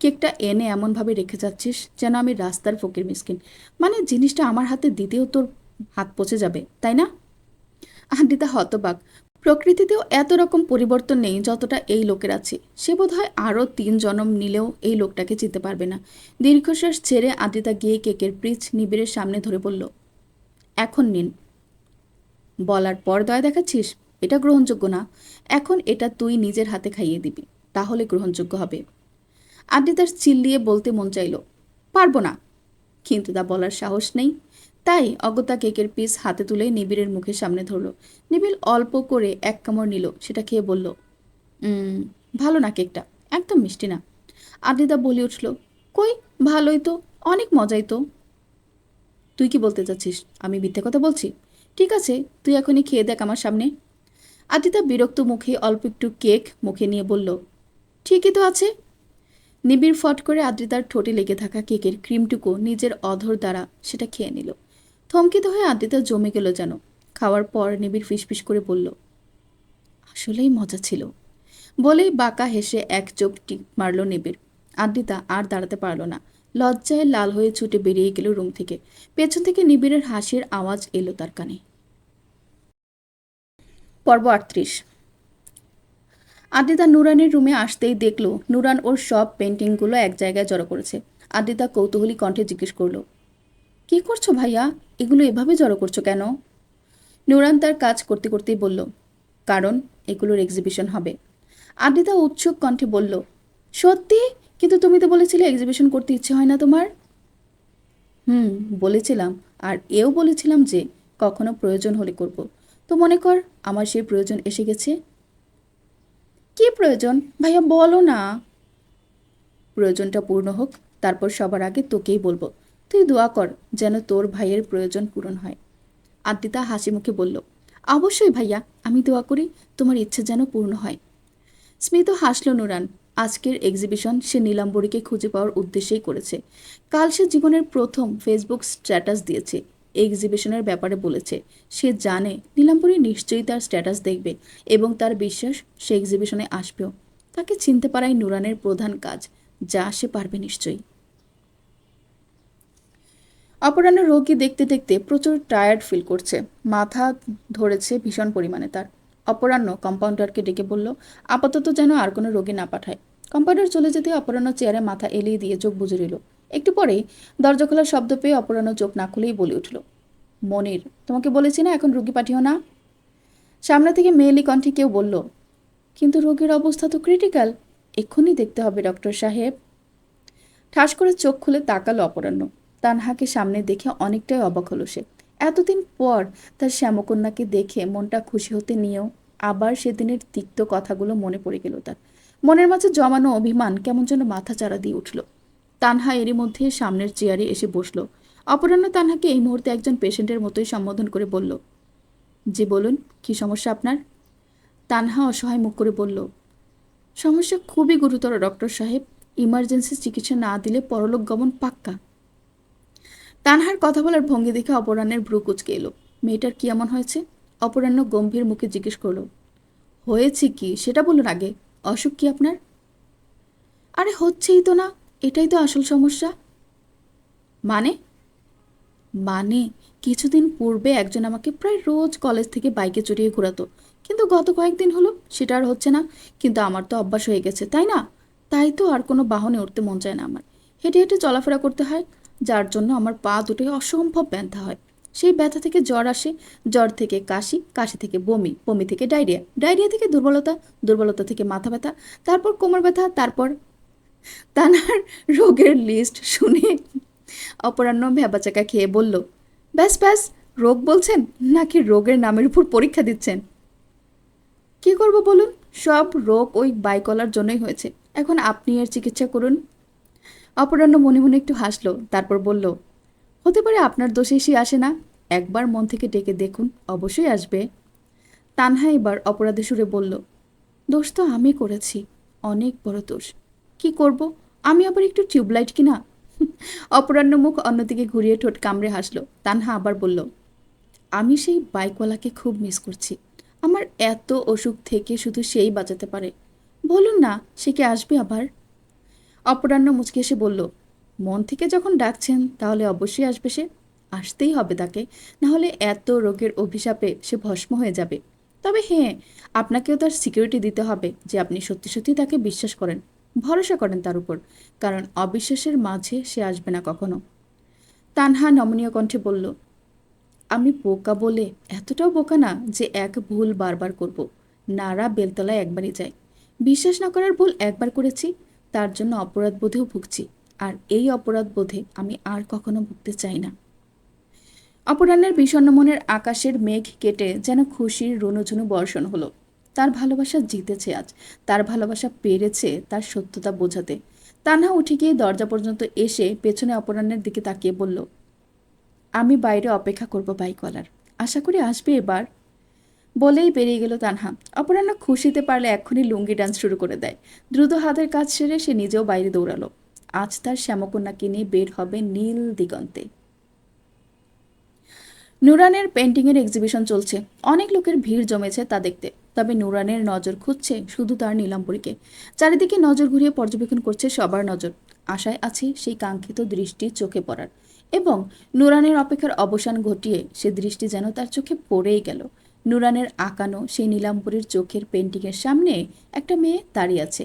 কেকটা এনে এমনভাবে রেখে যাচ্ছিস যেন আমি রাস্তার ফকির মিসকিন। মানে জিনিসটা আমার হাতে দিতেও তোর হাত পচে যাবে, তাই না? আদ্রিতা হতবাক। প্রকৃতিতেও এত রকম পরিবর্তন নেই যতটা এই লোকের আছে। সে বোধহয় আরও 3 জনম নিলেও এই লোকটাকে চিনতে পারবে না। দীর্ঘশ্বাস ছেড়ে আদ্রিতা গিয়ে কেকের পিচ নিবিড়ের সামনে ধরে বলল, এখন নিন। বলার পর দয়া দেখাচ্ছিস? এটা গ্রহণযোগ্য না। এখন এটা তুই নিজের হাতে খাইয়ে দিবি, তাহলে গ্রহণযোগ্য হবে। আদ্রিতার চিল্লিয়ে বলতে মন চাইল, পারবো না, কিন্তু তা বলার সাহস নেই। তাই অগত্যা কেকের পিস হাতে তুলে নিবিড়ের মুখের সামনে ধরল। নিবিড় অল্প করে এক কামড় নিল, সেটা খেয়ে বলল, ভালো না কেকটা, একদম মিষ্টি না। আদ্রিতা বলে উঠল, কই, ভালোই তো, অনেক মজাই তো। তুই কি বলতে চাচ্ছিস আমি মিথ্যে কথা বলছি? ঠিক আছে, তুই এখনই খেয়ে দেখ আমার সামনে। আদ্রিতা বিরক্ত মুখে অল্প একটু কেক মুখে নিয়ে বলল, ঠিকই তো আছে। নিবিড় ফট করে আদ্রিতার ঠোঁটে লেগে থাকা কেকের ক্রিমটুকু নিজের অধর দ্বারা সেটা খেয়ে নিল। থমকিত হয়ে আদ্রিতা জমে গেল যেন। খাওয়ার পর নিবিড় ফিসফিস করে বলল, আসলেই মজা ছিল। বলেই বাঁকা হেসে এক চোখ টিপ মারল নিবিড়। আদ্রিতা আর দাঁড়াতে পারল না। লজ্জায় লাল হয়ে ছুটে বেরিয়ে গেল রুম থেকে। পেছন থেকে নিবিড়ের হাসির আওয়াজ এলো তার কানে। পর্ব 38। আদ্রিতা নুরানের রুমে আসতেই দেখল নুরান ওর সব পেন্টিংগুলো এক জায়গায় জড়ো করেছে। আদ্রিতা কৌতূহলী কণ্ঠে জিজ্ঞেস করল, কি করছো ভাইয়া, এগুলো এভাবে জড়ো করছো কেন? নুরান তার কাজ করতে করতেই বলল, কারণ এগুলোর এক্সিবিশন হবে। আদ্রিতা উৎসুক কণ্ঠে বলল, সত্যি? কিন্তু তুমি তো বলেছিলে এক্সিবিশন করতে ইচ্ছে হয় না তোমার। বলেছিলাম, আর এও বলেছিলাম যে কখনো প্রয়োজন হলে করব। তো মনে কর আমার সেই প্রয়োজন এসে গেছে। কি প্রয়োজন ভাইয়া, বলো না। প্রয়োজনটা পূর্ণ হোক, তারপর সবার আগে তোকেই বলবো। তুই দোয়া কর যেন তোর ভাইয়ের প্রয়োজন পূরণ হয়। আদ্রিতা হাসি মুখে বলল, অবশ্যই ভাইয়া, আমি দোয়া করি তোমার ইচ্ছে যেন পূর্ণ হয়। স্মিত হাসল নুরান। আজকের এক্সিবিশন সে নীলাম্বরীকে খুঁজে পাওয়ার উদ্দেশ্যেই করেছে। কাল সে জীবনের প্রথম ফেসবুক স্ট্যাটাস দিয়েছে, এক্সিবিশনের ব্যাপারে বলেছে। সে জানে নীলাম্বরী নিশ্চয়ই তার স্ট্যাটাস দেখবে এবং তার বিশ্বাস সে এক্সিবিশনে আসবেও। তাকে চিনতে পারাই নুরানের প্রধান কাজ, যা সে পারবে নিশ্চয়ই। অপরাহ্ন রোগী দেখতে দেখতে প্রচুর টায়ার্ড ফিল করছে। মাথা ধরেছে ভীষণ পরিমাণে তার। অপরাহ্ন কম্পাউন্ডারকে ডেকে বলল, আপাতত যেন আর কোনো রোগী না পাঠায়। কম্পাউন্ডার চলে যেতে অপরাহ্ন চেয়ারে মাথা এলিয়ে দিয়ে চোখ বুজে রইল। একটু পরেই দরজা খোলার শব্দ পেয়ে অপরাহ্ন চোখ না খুলেই বলে উঠল, মনির, তোমাকে বলেছি না এখন রোগী পাঠিও না। সামনে থেকে মেয়েলি কণ্ঠে কেউ বলল, কিন্তু রোগীর অবস্থা তো ক্রিটিক্যাল। এক্ষুনি দেখতে হবে ডক্টর সাহেব। ঠাস করে চোখ খুলে তাকালো অপরাহ্ন। তানহাকে সামনে দেখে অনেকটাই অবাক হলো সে। এতদিন পর তার শ্যামকন্যাকে দেখে মনটা খুশি হতে নিয়েও আবার সেদিনের তিক্ত কথাগুলো মনে পড়ে গেল তার। মনের মাঝে জমানো অভিমান কেমন যেন মাথা চাড়া দিয়ে উঠল। তানহা এরই মধ্যে সামনের চেয়ারে এসে বসল। অপরাহ্ন তানহাকে এই মুহূর্তে একজন পেশেন্টের মতোই সম্বোধন করে বলল, জি বলুন, কি সমস্যা আপনার? তানহা অসহায় মুখ করে বলল, সমস্যা খুবই গুরুতর ডক্টর সাহেব। ইমার্জেন্সি চিকিৎসা না দিলে পরলোক গমন পাক্কা। তানহার কথা বলার ভঙ্গি দেখে অপরাহ্নের ভ্রু কুঁচকে এলো। মেয়েটার কি এমন হয়েছে? অপরাহ্ন গম্ভীর মুখে জিজ্ঞেস করল, হয়েছে কি সেটা বলুন আগে। অসুখ কি আপনার? আরে হচ্ছেই তো না, এটাই তো আসল সমস্যা। মানে? মানে কিছুদিন পূর্বে একজন আমাকে প্রায় রোজ কলেজ থেকে বাইকে চড়িয়ে ঘোরাতো, কিন্তু গত কয়েকদিন হলো সেটা আর হচ্ছে না। কিন্তু আমার তো অভ্যাস হয়ে গেছে, তাই না? তাই তো আর কোনো বাহনে উঠতে মন চায় না আমার। হেঁটে হেঁটে চলাফেরা করতে হয়, যার জন্য আমার পা দুটোই অসম্ভব ব্যথা হয়। সেই ব্যথা থেকে জ্বর আসে, জ্বর থেকে কাশি, কাশি থেকে বমি, বমি থেকে ডায়রিয়া, ডায়রিয়া থেকে দুর্বলতা, দুর্বলতা থেকে মাথা ব্যথা, তারপর কোমর ব্যথা, তারপর তানার রোগের লিস্ট শুনে অপরাহ্ন ভ্যাবাচাকা খেয়ে বলল, ব্যাস ব্যাস, রোগ বলছেন নাকি রোগের নামের উপর পরীক্ষা দিচ্ছেন? কি করব বলুন, সব রোগ ওই বাইকলার জন্যই হয়েছে। এখন আপনি এর চিকিৎসা করুন। অপরাহ্ন মনে মনে একটু হাসলো, তারপর বলল, হতে পারে আপনার দোষে সে আসে না। একবার মন থেকে ডেকে দেখুন, অবশ্যই আসবে। তানহা এবার অপরাধী সুরে বলল, দোষ তো আমি করেছি, অনেক বড় দোষ। কি করব, আমি আবার একটু টিউবলাইট কিনা। অপরাহ্ন মুখ অন্যদিকে ঘুরিয়ে ঠোঁট কামড়ে হাসলো। তানহা আবার বলল, আমি সেই বাইকওয়ালাকে খুব মিস করছি। আমার এত অসুখ থেকে শুধু সেই বাঁচাতে পারে। বলুন না, সে কি আসবে আবার? অপরাহ্ন মুচকে এসে বলল, মন থেকে যখন ডাকছেন তাহলে অবশ্যই আসবে সে। আসতেই হবে তাকে, নাহলে এত রোগের অভিশাপে সে ভস্ম হয়ে যাবে। তবে হ্যাঁ, আপনাকেও তার সিকিউরিটি দিতে হবে যে আপনি সত্যি সত্যি তাকে বিশ্বাস করেন, ভরসা করেন তার উপর, কারণ অবিশ্বাসের মাঝে সে আসবে না কখনো। তানহা নমনীয় কণ্ঠে বলল, আমি বোকা বলে এতটাও বোকা না যে এক ভুল বারবার করব। নাড়া বেলতলায় একবারই যায়। বিশ্বাস না করার ভুল একবার করেছি, তার জন্য অপরাধ বোধেও ভুগছি। আর এই অপরাধ বোধে আমি আর কখনো ভুগতে চাই না। অপরাহ্নের বিষণ্ণ মনের আকাশের মেঘ কেটে যেন খুশির রুনুঝুনু বর্ষণ হলো। তার ভালোবাসা জিতেছে আজ, তার ভালোবাসা পেরেছে তার সত্যতা বোঝাতে। তানহা উঠে গিয়ে দরজা পর্যন্ত এসে পেছনে অপরাহ্নের দিকে তাকিয়ে বলল, আমি বাইরে অপেক্ষা করব বাইকওয়ালার, আশা করি আসবে এবার। বলেই বেরিয়ে গেল তানহা। অপরাহ্ন খুশিতে পারলে এক্ষুনি লুঙ্গি ডান্স শুরু করে দেয়। দ্রুত হাতের কাজ সেরে সে নিজেও বাইরে দৌড়ালো। আজ তার শ্যামকন্যাকে নিয়ে বের হবে নীল দিগন্তে। নুরানের পেন্টিংয়ের এক্সিবিশন চলছে, অনেক লোকের ভিড় জমেছে তা দেখতে। তবে নুরানের নজর খুঁজছে শুধু তার নীলাম্বরীকে। চারিদিকে নজর ঘুরিয়ে পর্যবেক্ষণ করছে সবার নজর। আশায় আছে সেই কাঙ্ক্ষিত দৃষ্টি চোখে পড়ার, এবং নুরানের অপেক্ষার অবসান ঘটিয়ে সে দৃষ্টি যেন তার চোখে পড়েই গেল। নুরানের আঁকানো সেই নীলাম্বরীর চোখের পেন্টিংয়ের সামনে একটা মেয়ে দাঁড়িয়ে আছে।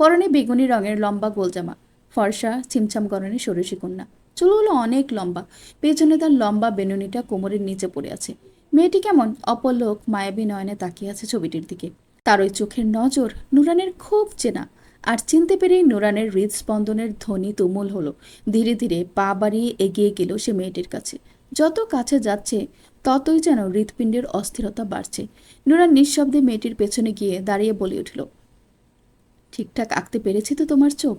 পরনে বেগুনি রঙের লম্বা গোলজামা, ফর্সা ছিমছাম গরনের ষোড়শী কন্যা। চুলগুলো অনেক লম্বা, পেছনে তার লম্বা বেনুনিটা কোমরের নিচে পড়ে আছে। মেয়েটি কেমন অপলক মায়াবী নয়নে তাকিয়ে আছে ছবিটির দিকে। তার ওই চোখের নজর নুরানের খুব চেনা। আর চিনতে পেরেই নুরানের হৃদস্পন্দনের ধ্বনি তুমুল হলো। ধীরে ধীরে পা বাড়িয়ে এগিয়ে গেল সে মেয়েটির কাছে। যত কাছে যাচ্ছে ততই যেন হৃৎপিণ্ডের অস্থিরতা বাড়ছে। নুরান নিঃশব্দে মেয়েটির পেছনে গিয়ে দাঁড়িয়ে বলে উঠল, ঠিকঠাক আঁকতে পেরেছি তো তোমার চোখ?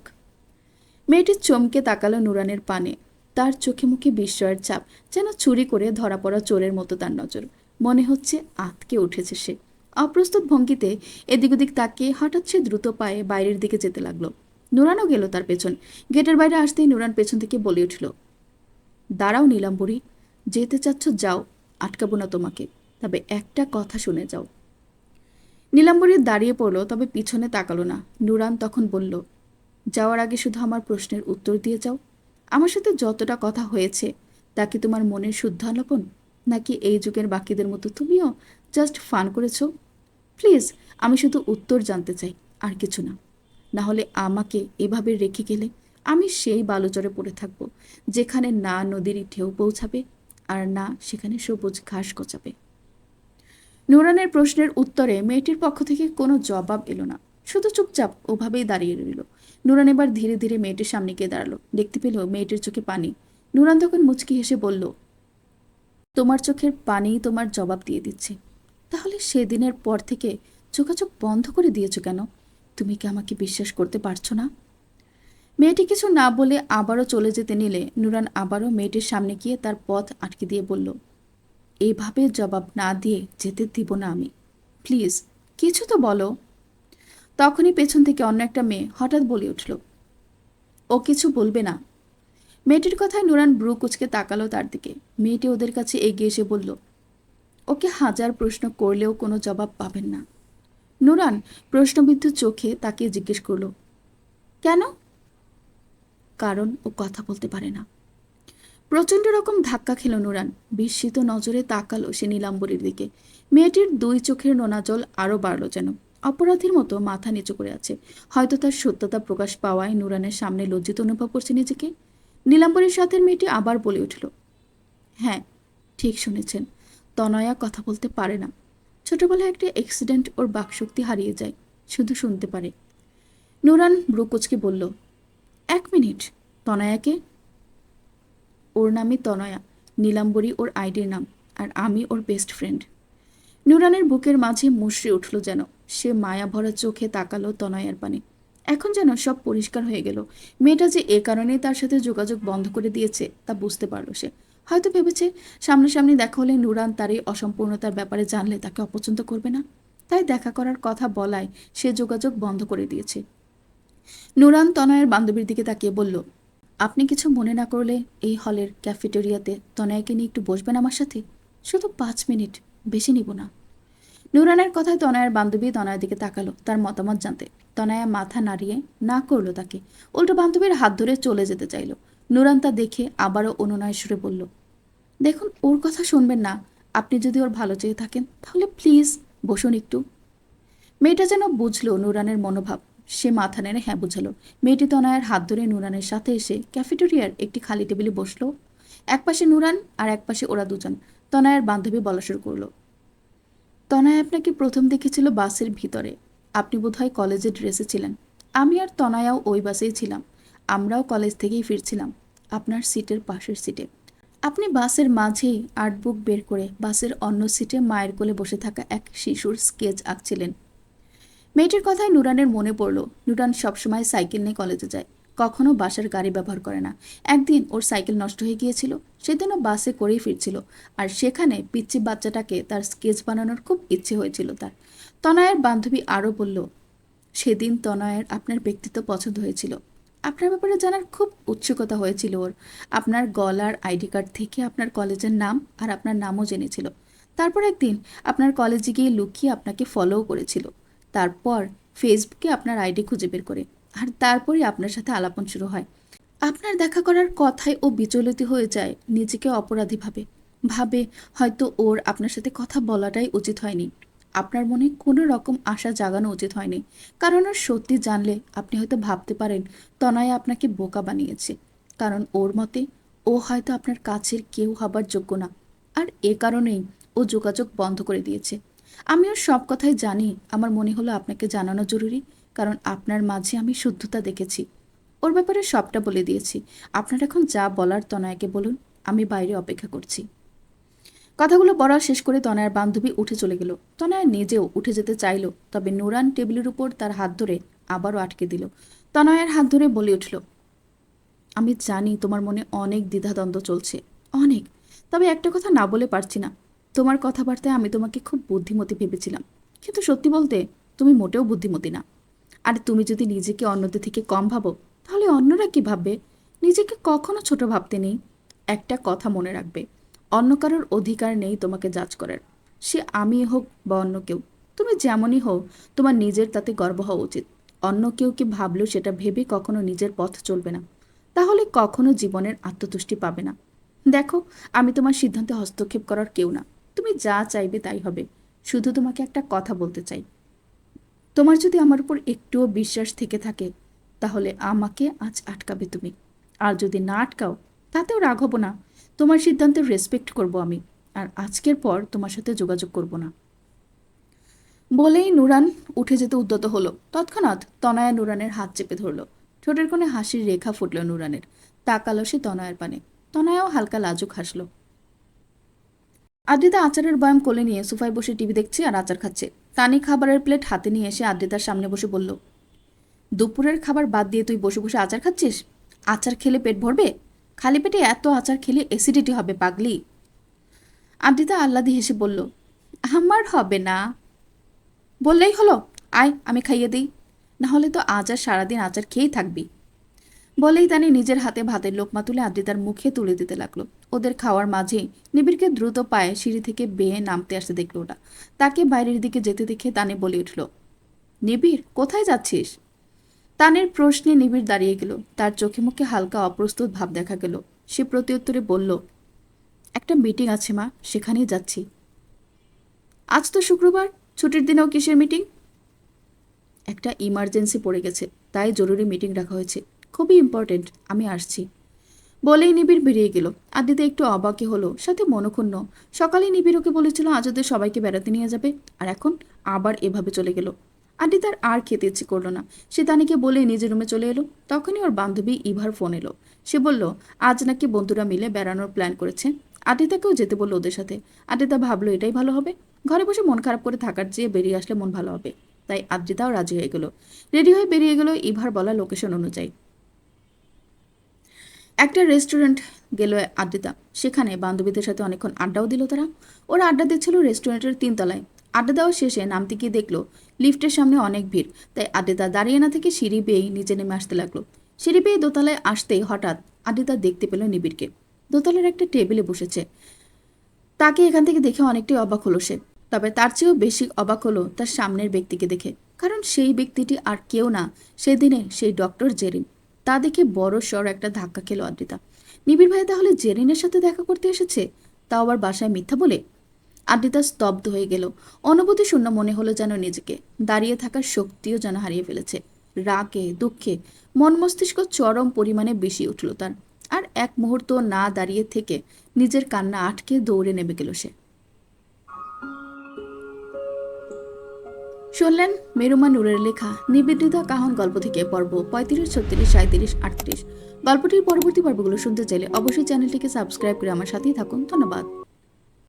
মেয়েটি চমকে তাকালো নুরানের পানে। তার চোখে মুখে বিস্ময়ের ছাপ, যেন চুরি করে ধরা পড়া চোরের মতো তার নজর। মনে হচ্ছে আঁতকে উঠেছে সে। অপ্রস্তুত ভঙ্গিতে এদিক ওদিক তাকিয়ে হঠাৎ সে দ্রুত পায়ে বাইরের দিকে যেতে লাগলো। নুরানও গেল তার পেছন। গেটের বাইরে আসতেই নুরান পেছন থেকে বলে উঠল, দাঁড়াও নীলাম্বরী, যেতে চাচ্ছ যাও, আটকাবো না তোমাকে, তবে একটা কথা শুনে যাও। নীলাম্বরী দাঁড়িয়ে পড়ল, তবে পিছনে তাকালো না। নুরান তখন বলল, যাওয়ার আগে শুধু আমার প্রশ্নের উত্তর দিয়ে যাও। আমার সাথে যতটা কথা হয়েছে তা কি তোমার মনের শুদ্ধ আলাপন, নাকি এই যুগের বাকিদের মতো তুমিও জাস্ট ফান করেছো? প্লিজ, আমি শুধু উত্তর জানতে চাই, আর কিছু না। না হলে আমাকে এভাবে রেখে গেলে আমি সেই বালুচরে পড়ে থাকবো, যেখানে না নদীর ঢেউ পৌঁছাবে আর না সেখানে সবুজ ঘাস গজাবে। নুরানের প্রশ্নের উত্তরে মেয়েটির পক্ষ থেকে কোনো জবাব এলো না। শুধু চুপচাপ ওভাবেই দাঁড়িয়ে রইল। নুরান এবার ধীরে ধীরে মেয়েটির সামনে গিয়ে দাঁড়ালো। দেখতে পেল মেয়েটির চোখে পানি। নুরান তখন মুচকি হেসে বলল, তোমার চোখের পানি তোমার জবাব দিয়ে দিচ্ছে। তাহলে সেদিনের পর থেকে যোগাযোগ বন্ধ করে দিয়েছো কেন? তুমি কি আমাকে বিশ্বাস করতে পারছো না? মেয়েটি কিছু না বলে আবারও চলে যেতে নিলে নুরান আবারও মেয়েটির সামনে গিয়ে তার পথ আটকে দিয়ে বলল, এভাবে জবাব না দিয়ে যেতে দিব না আমি। প্লিজ কিছু তো বলো। তখনই পেছন থেকে অন্য একটা মেয়ে হঠাৎ বলে উঠল, ও কিছু বলবে না। মেয়েটির কথায় নুরান ব্রু কুচকে তাকালো তার দিকে। মেয়েটি ওদের কাছে এগিয়ে এসে বলল, ওকে হাজার প্রশ্ন করলেও কোনো জবাব পাবেন না। নুরান প্রশ্নবিদ্ধ চোখে তাকিয়ে জিজ্ঞেস করল, কেন? কারণ ও কথা বলতে পারে না। প্রচণ্ড রকম ধাক্কা খেল নুরান। বিস্মিত নজরে তাকালো সে নীলাম্বরীর দিকে। মেয়েটির দুই চোখের নোনা জল আরও বাড়ল যেন। অপরাধীর মতো মাথা নিচু করে আছে। হয়তো তার সত্যতা প্রকাশ পাওয়ায় নুরানের সামনে লজ্জিত অনুভব করছে নিজেকে। নীলাম্বরীর সাথে মেয়েটি আবার বলে উঠল, হ্যাঁ ঠিক শুনেছেন, তনয়া কথা বলতে পারে না। ছোটবেলায় একটা অ্যাক্সিডেন্ট ওর বাকশক্তি হারিয়ে যায়, শুধু শুনতে পারে। নুরান ব্রুকুচকে বলল, এক মিনিট, তনয়াকে? ওর নামই তনয়া, নীলাম্বরী ওর আইডির নাম, আর আমি ওর বেস্ট ফ্রেন্ড। নুরানের বুকের মাঝে মুষড়ে উঠল যেন। সে মায়া ভরা চোখে তাকালো তনয়ার পানে। এখন যেন সব পরিষ্কার হয়ে গেল। মেয়েটা যে এ কারণেই তার সাথে যোগাযোগ বন্ধ করে দিয়েছে তা বুঝতে পারল সে। হয়তো ভেবেছে সামনাসামনি দেখা হলে নুরান তার এই অসম্পূর্ণতার ব্যাপারে জানলে তাকে অপছন্দ করবে না, তাই দেখা করার কথা বলায় সে যোগাযোগ বন্ধ করে দিয়েছে। নুরান তনয়ের বান্ধবীর দিকে তাকিয়ে বলল, আপনি কিছু মনে না করলে এই হলের ক্যাফেটেরিয়াতে তনয়াকে নিয়ে একটু বসবেন আমার সাথে? শুধু 5 মিনিট, বেশি নিব না। নুরানের কথায় তনয়ার বান্ধবী তনয়ার দিকে তাকালো তার মতামত জানতে। তনয়া মাথা নাড়িয়ে না করলো তাকে। উল্টো বান্ধবীর হাত ধরে চলে যেতে চাইল। নুরান তা দেখে আবারও অনুনয় সুরে বলল, দেখুন ওর কথা শুনবেন না। আপনি যদি ওর ভালো চেয়ে থাকেন তাহলে প্লিজ বসুন একটু। মেয়েটা যেন বুঝলো নুরানের মনোভাব। সে মাথা নেড়ে হ্যাঁ বুঝালো। মেয়েটি তনয়ার হাত ধরে নুরানের সাথে এসে ক্যাফেটেরিয়ার একটি খালি টেবিলে বসলো। একপাশে নুরান আর একপাশে ওরা দুজন। তনয়ার বান্ধবী বলা শুরু করলো, তনয়া আপনাকে প্রথম দেখেছিল বাসের ভিতরে। আপনি বোধহয় কলেজের ড্রেসে ছিলেন। আমি আর তনয়াও ওই বাসেই ছিলাম। আমরাও কলেজ থেকেই ফিরছিলাম, আপনার সিটের পাশের সিটে। আপনি বাসের মাঝেই আর্টবুক বের করে বাসের অন্য সিটে মায়ের কোলে বসে থাকা এক শিশুর স্কেচ আঁকছিলেন। মেয়েটির কথায় নুরানের মনে পড়ল, নুরান সবসময় সাইকেল নিয়ে কলেজে যায়, কখনো বাসার গাড়ি ব্যবহার করে না। একদিন ওর সাইকেল নষ্ট হয়ে গিয়েছিল, সেদিনও বাসে করেই ফিরছিল, আর সেখানে পিচ্চি বাচ্চাটাকে তার স্কেচ বানানোর খুব ইচ্ছে হয়েছিল তার। তনয়ের বান্ধবী আরও বলল, সেদিন তনয়ের আপনার ব্যক্তিত্ব পছন্দ হয়েছিল। আপনার ব্যাপারে জানার খুব উৎসুকতা হয়েছিল ওর। আপনার গলার আইডি কার্ড থেকে আপনার কলেজের নাম আর আপনার নামও জেনেছিল। তারপর একদিন আপনার কলেজে গিয়ে লুকিয়ে আপনাকে ফলোও করেছিল। তারপর ফেসবুকে আপনার আইডি খুঁজে বের করে, আর তারপরই আপনার সাথে আলাপন শুরু হয়। আপনার দেখা করার কথায় ও বিচলিত হয়ে যায়, নিজেকে অপরাধী ভাবে। ভাবে হয়তো ওর আপনার সাথে কথা বলাটাই উচিত হয়নি। আপনার মনে কোনো রকম আশা জাগানো উচিত হয়নি, কারণ ওর সত্যি জানলে আপনি হয়তো ভাবতে পারেন তনয়া আপনাকে বোকা বানিয়েছে। কারণ ওর মতে ও হয়তো আপনার কাছের কেউ হবার যোগ্য না, আর এ কারণেই ও যোগাযোগ বন্ধ করে দিয়েছে। আমি ওর সব কথাই জানি। আমার মনে হলো আপনাকে জানানো জরুরি, কারণ আপনার মাঝে আমি শুদ্ধতা দেখেছি। ওর ব্যাপারে সবটা বলে দিয়েছি। আপনার এখন যা বলার তনয়াকে বলুন, আমি বাইরে অপেক্ষা করছি। কথাগুলো বলা শেষ করে তনয়ার বান্ধবী উঠে চলে গেল। তনয়া নিজেও উঠে যেতে চাইল, তবে নুরান টেবিলের উপর তার হাত ধরে আবারও আটকে দিল। তনয়ার হাত ধরে বলে উঠল, আমি জানি তোমার মনে অনেক দ্বিধাদ্বন্দ্ব চলছে, অনেক। তবে একটা কথা না বলে পারছি না। তোমার কথাবার্তায় আমি তোমাকে খুব বুদ্ধিমতী ভেবেছিলাম, কিন্তু সত্যি বলতে তুমি মোটেও বুদ্ধিমতী না। আর তুমি যদি নিজেকে অন্যদের থেকে কম ভাবো, তাহলে অন্যরা কি ভাববে? নিজেকে কখনো ছোট ভাবতে নেই। একটা কথা মনে রাখবে, অন্য কারোর অধিকার নেই তোমাকে জাজ করার। সে আমি হোক বা অন্য কেউ, তুমি যেমনই হও, তোমার নিজের তাতে গর্ব হওয়া উচিত। অন্য কেউ কি ভাবলেও সেটা ভেবে কখনো নিজের পথ চলবে না, তাহলে কখনো জীবনের আত্মতুষ্টি পাবে না। দেখো, আমি তোমার সিদ্ধান্তে হস্তক্ষেপ করার কেউ না। তুমি যা চাইবে তাই হবে। শুধু তোমাকে একটা কথা বলতে চাই, তোমার যদি আমার উপর একটুও বিশ্বাস থেকে থাকে, তাহলে আমাকে আজ আটকাবে তুমি। আর যদি না আটকাও, তাতেও রাগ হব না। তোমার সিদ্ধান্তের রেসপেক্ট করব আমি, আর আজকের পর তোমার সাথে যোগাযোগ করব না। বলেই নুরান উঠে যেতে উদ্যত হলো। তৎক্ষণাৎ তনয়া নুরানের হাত চেপে ধরল। ঠোঁটের কোণে হাসির রেখা ফুটল নুরানের। তাকালো সে তনয়ার পানে। তনয়াও হালকা লাজুক হাসল। আদ্রিতা আচারের বয়াম কোলে নিয়ে সোফায় বসে টিভি দেখছে আর আচার খাচ্ছে। তানি খাবারের প্লেট হাতে নিয়ে এসে আদ্রিতার সামনে বসে বলল, দুপুরের খাবার বাদ দিয়ে তুই বসে বসে আচার খাচ্ছিস? আচার খেলে পেট ভরবে? খালি পেটে এত আচার খেলে অ্যাসিডিটি হবে পাগলি। আদ্রিতা আহ্লাদে হেসে বলল, আমার হবে না। বললেই হলো, আয় আমি খাইয়ে দিই, না হলে তো আজ আর সারাদিন আচার খেয়েই থাকবি। বলেই তানি নিজের হাতে ভাতের লোকমা তুলে আদ্রিতার মুখে তুলে দিতে লাগলো। ওদের খাওয়ার মাঝেই নিবিড়কে দ্রুত পায়ে সিঁড়ি থেকে বেয়ে নামতে আসতে দেখলো ওটা। তাকে বাইরের দিকে যেতে দেখে তানি বলে উঠল, নিবিড় কোথায় যাচ্ছিস? তানের প্রশ্নে নিবিড় দাঁড়িয়ে গেল। তার চোখে মুখে হালকা অপ্রস্তুত ভাব দেখা গেল। সে প্রত্যুত্তরে বলল, একটা মিটিং আছে মা, সেখানেই যাচ্ছি। আজ তো শুক্রবার, ছুটির দিনেও কিসের মিটিং? একটা ইমার্জেন্সি পড়ে গেছে, তাই জরুরি মিটিং রাখা হয়েছে, খুবই ইম্পর্টেন্ট, আমি আসছি। বলেই নিবিড় বেরিয়ে গেল। আদিতে একটু অবাকই হলো, সাথে মনক্ষুণ্ণ। সকালে নিবিড় ওকে বলেছিল আজ ওদের সবাইকে বেড়াতে নিয়ে যাবে, আর এখন আবার এভাবে চলে গেল। আদি তার আর খেতে ইচ্ছে করলো না। সে তানিকে বলে নিজের রুমে চলে এলো। তখনই ওর বান্ধবী ইভার ফোন এলো। সে বলল আজ নাকি বন্ধুরা মিলে বেড়ানোর প্ল্যান করেছে। আদিতাকেও যেতে বললো ওদের সাথে। আদিতা ভাবলো এটাই ভালো হবে, ঘরে বসে মন খারাপ করে থাকার চেয়ে বেরিয়ে আসলে মন ভালো হবে। তাই আদ্রিতাও রাজি হয়ে গেল। রেডি হয়ে বেরিয়ে গেল ইভার বলা লোকেশন অনুযায়ী। একটা রেস্টুরেন্ট গেল আদ্রিতা। সেখানে বান্ধবীদের সাথে অনেকক্ষণ আড্ডাও দিল তারা। ওরা আড্ডা দিচ্ছিল রেস্টুরেন্টের 3 তলায়। আড্ডা দেওয়া শেষে নামতে গিয়ে দেখলো লিফটের সামনে অনেক ভিড়। তাই আদ্রিতা দাঁড়িয়ে না থেকে সিঁড়ি বেয়েই নিচে নেমে আসতে লাগলো। সিঁড়ি বেয়ে দোতলায় আসতেই হঠাৎ আদ্রিতা দেখতে পেল নিবিড়কে। দোতলার একটা টেবিলে বসেছে। তাকে এখান থেকে দেখে অনেকটাই অবাক হলো সে। তবে তার চেয়েও বেশি অবাক হলো তার সামনের ব্যক্তিকে দেখে। কারণ সেই ব্যক্তিটি আর কেউ না, সেদিনে সেই ডক্টর জেরিন। তা দেখে বড় সড় একটা ধাক্কা খেলো আদ্রিতা। নিবিড় ভাই তাহলে জেরিনের সাথে দেখা করতে এসেছে, তাও আবার বাসায় মিথ্যা বলে? আদ্রিতা স্তব্ধ হয়ে গেল। অনুভূতি শূন্য মনে হলো যেন নিজেকে। দাঁড়িয়ে থাকার শক্তিও যেন হারিয়ে ফেলেছে। রাগে দুঃখে মন মস্তিষ্ক চরম পরিমাণে বেশি উঠল তার। আর এক মুহূর্ত না দাঁড়িয়ে থেকে নিজের কান্না আটকে দৌড়ে নেমে গেল সে। শুনলেন মেরুমা নূরের লেখা নিবেদিতা কাহন গল্প থেকে পর্ব 35, 36, 37, 38। গল্পটির পরবর্তী পর্বগুলো শুনতে চাইলে অবশ্যই চ্যানেলটিকে সাবস্ক্রাইব করে আমার সাথেই থাকুন। ধন্যবাদ।